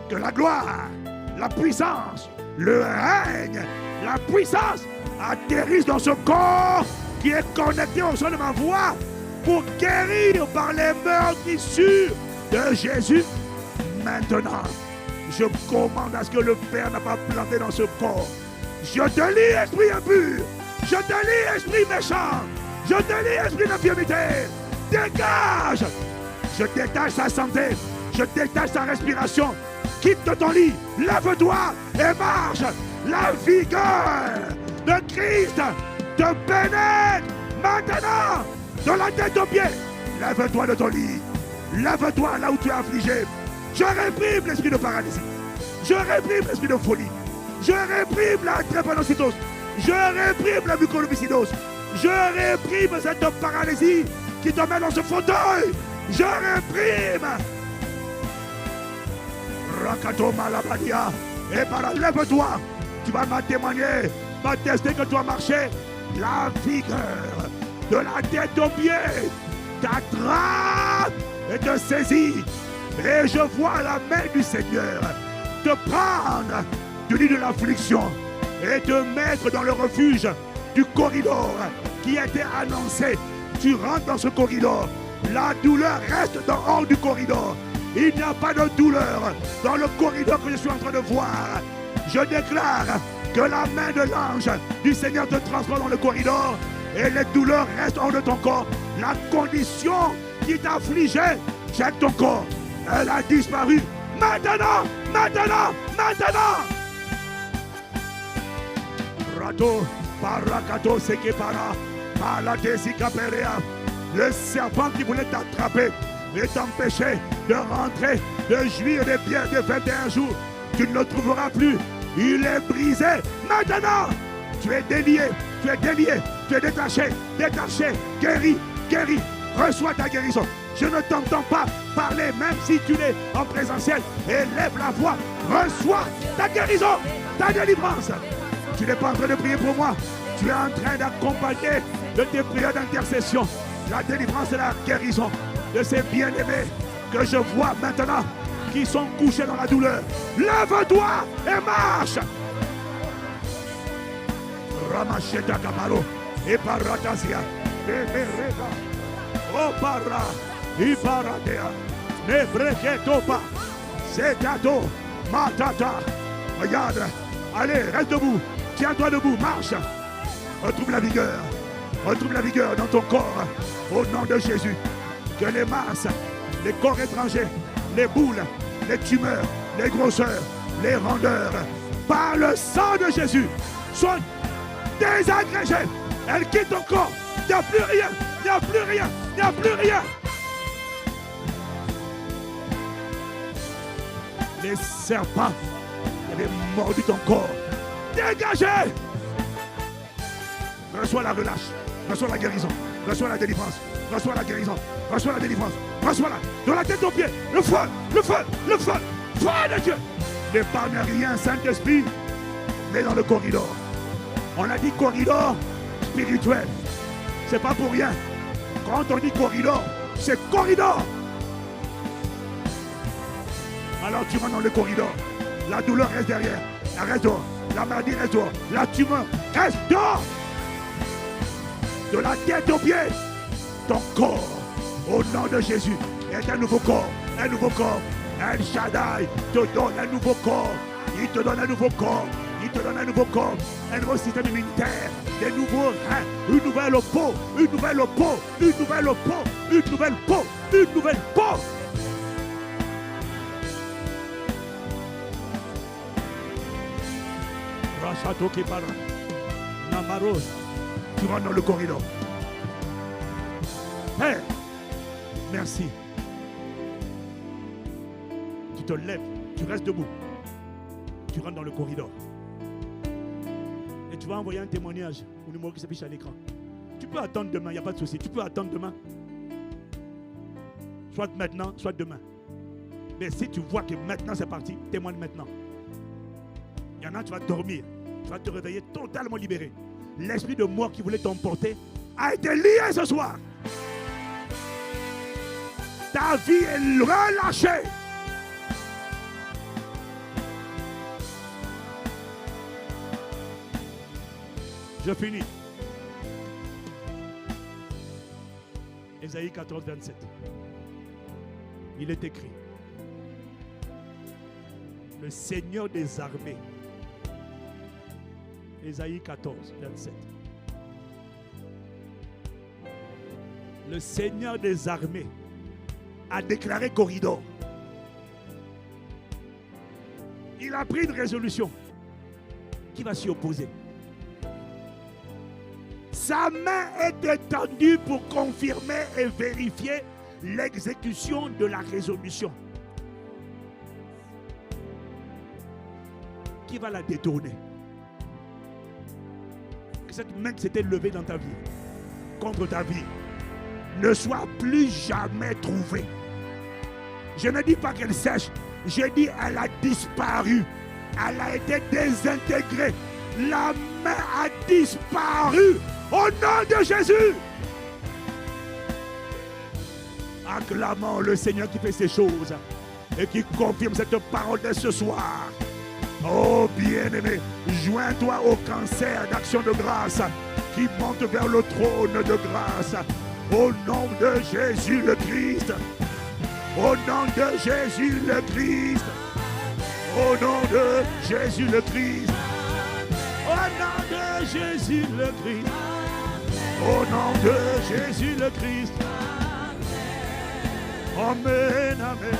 que la gloire, la puissance, le règne, la puissance atterrissent dans ce corps qui est connecté au son de ma voix pour guérir par les meurtrissures de Jésus. Maintenant, je commande à ce que le Père n'a pas planté dans ce corps. Je te lis, esprit impur. Je te lis, esprit méchant. Je te lis, esprit d'infirmité. Dégage. Je détache sa santé. Je détache sa respiration. Quitte de ton lit. Lève-toi et marche. La vigueur de Christ te pénètre maintenant de la tête aux pieds. Lève-toi de ton lit. Lève-toi là où tu es affligé. Je réprime l'esprit de paralysie. Je réprime l'esprit de folie. Je réprime la drépanocytose. Je réprime la mucoviscidose. Je réprime cette paralysie qui te met dans ce fauteuil. Je réprime. Rakato Malabadia. Et par lève-toi. Tu vas me témoigner, m'attester que tu as marché. La vigueur de la tête aux pieds t'attrape et te saisit. Et je vois la main du Seigneur te prendre du lit de l'affliction et te mettre dans le refuge du corridor qui a été annoncé. Tu rentres dans ce corridor. La douleur reste hors du corridor. Il n'y a pas de douleur dans le corridor que je suis en train de voir. Je déclare que la main de l'ange du Seigneur te transporte dans le corridor et les douleurs restent hors de ton corps. La condition qui t'affligeait, jette ton corps. Elle a disparu. Maintenant, maintenant, maintenant. Rato, parakato sekepara, paladesikaperea. Le serpent qui voulait t'attraper et t'empêcher de rentrer, de jouir des biens de 21 jours, tu ne le trouveras plus. Il est brisé. Maintenant, tu es délié, tu es délié, tu es détaché, détaché, guéri, guéri. Reçois ta guérison. Je ne t'entends pas parler, même si tu es en présentiel. Élève la voix. Reçois ta guérison, ta délivrance. Tu n'es pas en train de prier pour moi. Tu es en train d'accompagner de tes prières d'intercession la délivrance et la guérison de ces bien-aimés que je vois maintenant qui sont couchés dans la douleur. Lève-toi et marche. Ramacheta Kamalo et Paratazia. Oh para, Iparadea, Nebreketopa, Zetato, Matata. Regarde, allez, reste debout, tiens-toi debout, marche. Retrouve la vigueur dans ton corps, au nom de Jésus. Que les masses, les corps étrangers, les boules, les tumeurs, les grosseurs, les rondeurs, par le sang de Jésus, soient désagrégées. Elles quittent ton corps. Il n'y a plus rien, il n'y a plus rien, il n'y a plus rien. Les serpents avaient mordu ton corps. Dégagez. Reçois la relâche. Reçois la guérison. Reçois la délivrance. Reçois la guérison. Reçois la délivrance. Reçois-la. De la tête aux pieds. Le feu. Le feu. Le feu. Feu de Dieu. N'épargne rien, Saint-Esprit, mais dans le corridor. On a dit corridor spirituel. C'est pas pour rien. Quand on dit corridor, c'est corridor. Alors tu rentres dans le corridor. La douleur reste derrière. Elle reste dehors. La maladie reste dehors. La tumeur reste dehors. De la tête aux pieds, ton corps, au nom de Jésus, est un nouveau corps. Un nouveau corps. El Shaddai te donne un nouveau corps. Il te donne un nouveau corps. Il te donne un nouveau corps. Un nouveau système immunitaire. Des nouveaux reins. Une nouvelle peau. Une nouvelle peau. Une nouvelle peau. Une nouvelle peau. Une nouvelle peau. Rachato qui parle. Namaros. Tu rentres dans le corridor. Père, merci. Tu te lèves, tu restes debout. Tu rentres dans le corridor. Et tu vas envoyer un témoignage au numéro qui s'affiche à l'écran. Tu peux attendre demain, il n'y a pas de souci. Tu peux attendre demain. Soit maintenant, soit demain. Mais si tu vois que maintenant c'est parti, témoigne maintenant. Il y en a, tu vas dormir. Tu vas te réveiller totalement libéré. L'esprit de mort qui voulait t'emporter a été lié ce soir. Ta vie est relâchée. Je finis. Ésaïe 14, 27. Il est écrit. Le Seigneur des armées. Ésaïe 14, 27. Le Seigneur des armées a déclaré corridor. Il a pris une résolution. Qui va s'y opposer? Sa main est étendue pour confirmer et vérifier l'exécution de la résolution. Qui va la détourner? Que cette main qui s'était levée dans ta vie, contre ta vie, ne soit plus jamais trouvée. Je ne dis pas qu'elle sèche, je dis elle a disparu. Elle a été désintégrée. La main a disparu au nom de Jésus. Acclamons le Seigneur qui fait ces choses et qui confirme cette parole de ce soir. Oh bien-aimé, joins-toi au cancer d'action de grâce qui monte vers le trône de grâce. Au nom de Jésus le Christ. Au nom de Jésus le Christ. Au nom de Jésus le Christ. Au nom de Jésus le Christ. Au nom de Jésus le Christ. Amen, amen.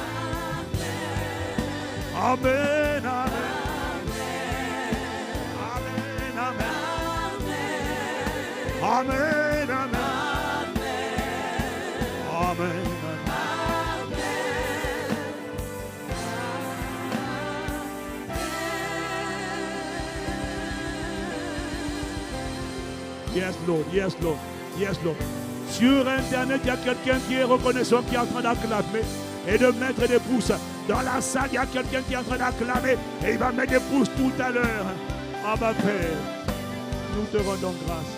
Amen, amen. Amen, amen. Amen. Yes, Lord, yes, Lord, yes, Lord. Sur Internet, il y a quelqu'un qui est reconnaissant, qui est en train d'acclamer et de mettre des pouces. Dans la salle, il y a quelqu'un qui est en train d'acclamer et il va mettre des pouces tout à l'heure. Ah, ma Père, nous te rendons grâce.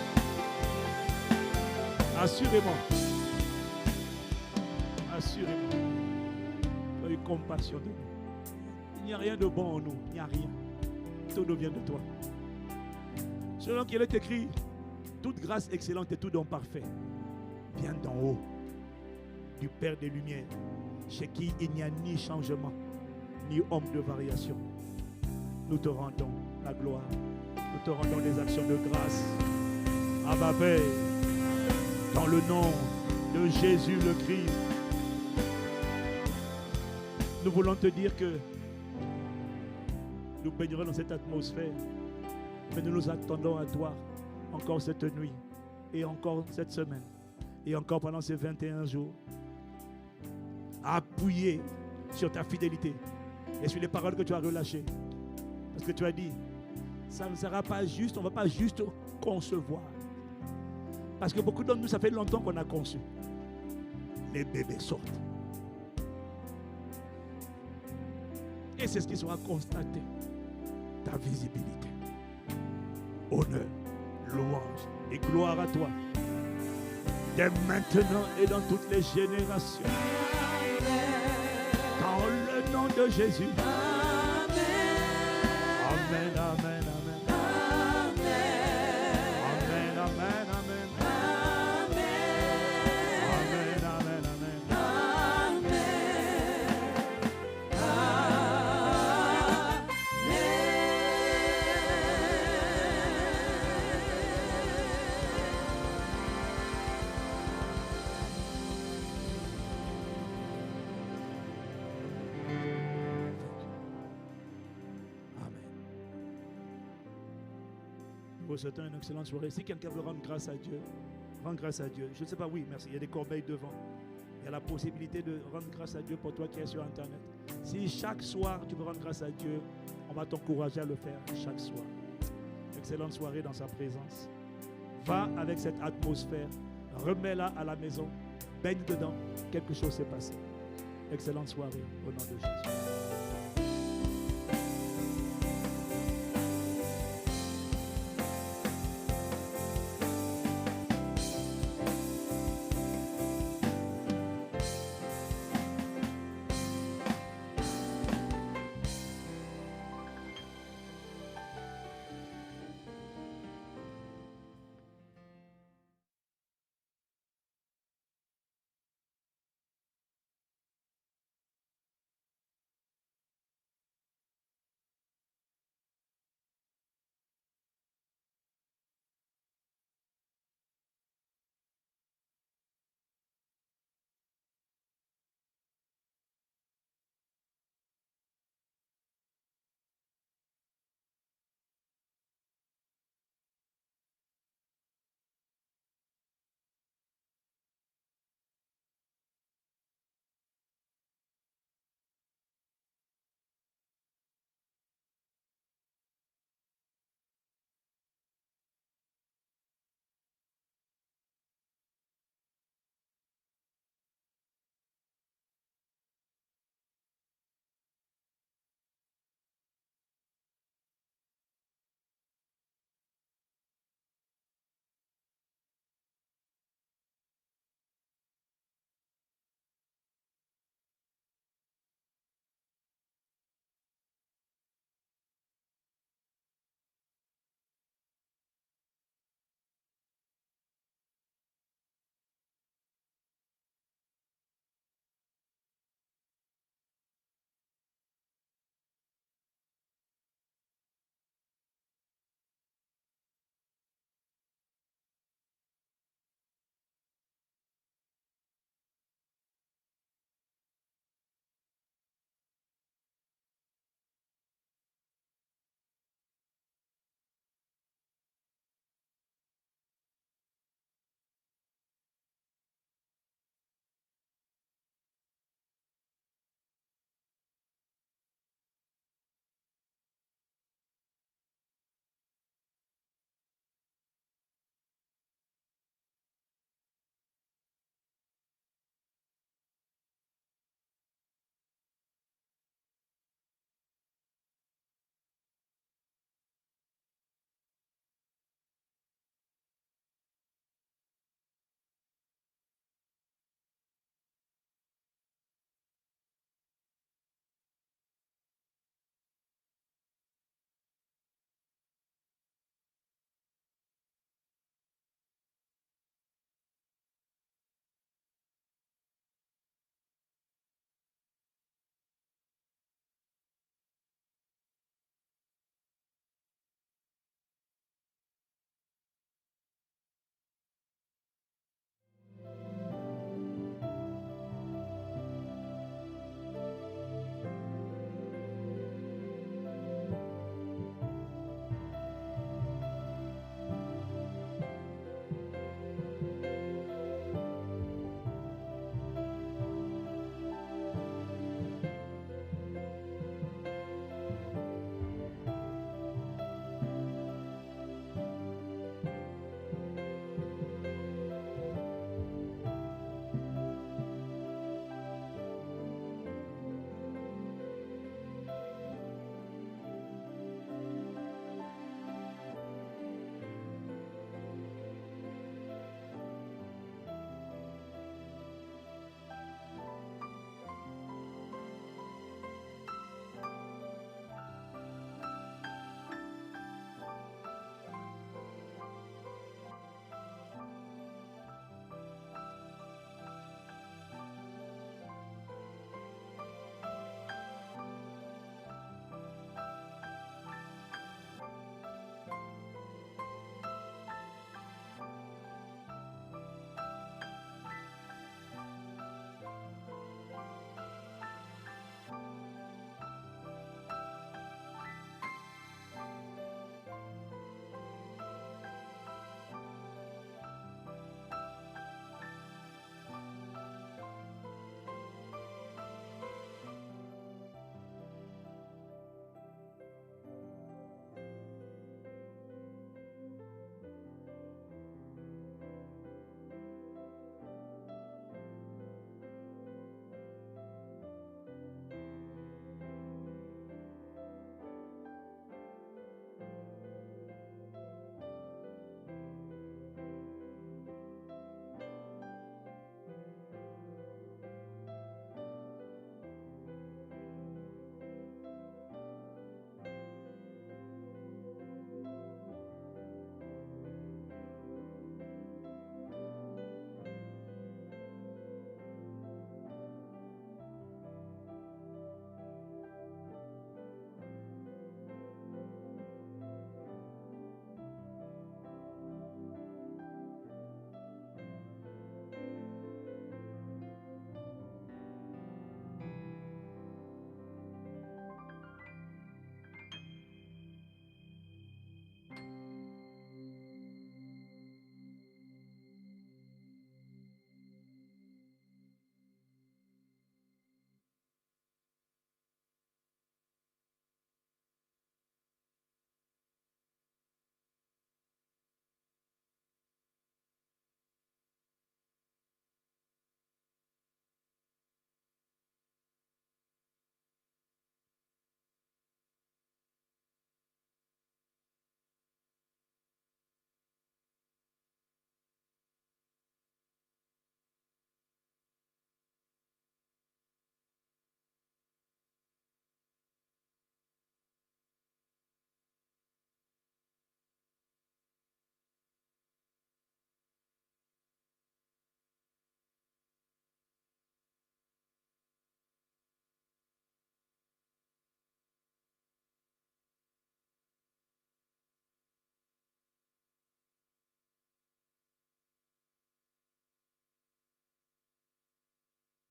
Assurément, assurément, tu as eu compassion de nous. Il n'y a rien de bon en nous, il n'y a rien. Tout nous vient de toi. Selon qu'il est écrit, toute grâce excellente et tout don parfait vient d'en haut, du Père des Lumières, chez qui il n'y a ni changement, ni homme de variation. Nous te rendons la gloire, nous te rendons des actions de grâce. Abba Père, dans le nom de Jésus le Christ, nous voulons te dire que nous baignerons dans cette atmosphère, mais nous nous attendons à toi encore cette nuit, et encore cette semaine, et encore pendant ces 21 jours, appuyer sur ta fidélité et sur les paroles que tu as relâchées. Parce que tu as dit, ça ne sera pas juste, on ne va pas juste concevoir, Parce que beaucoup d'entre nous, ça fait longtemps qu'on a conçu. Les bébés sortent. Et c'est ce qui sera constaté. Ta visibilité. Honneur, louange et gloire à toi. Dès maintenant et dans toutes les générations. Dans le nom de Jésus. Amen, amen, amen. Amen, amen, amen. Amen, amen, amen. Nous vous souhaitons une excellente soirée. Si quelqu'un veut rendre grâce à Dieu, rendre grâce à Dieu. Je ne sais pas, oui, merci. Il y a des corbeilles devant. Il y a la possibilité de rendre grâce à Dieu pour toi qui es sur Internet. Si chaque soir tu veux rendre grâce à Dieu, on va t'encourager à le faire chaque soir. Excellente soirée dans sa présence. Va avec cette atmosphère. Remets-la à la maison. Baigne dedans. Quelque chose s'est passé. Excellente soirée au nom de Jésus.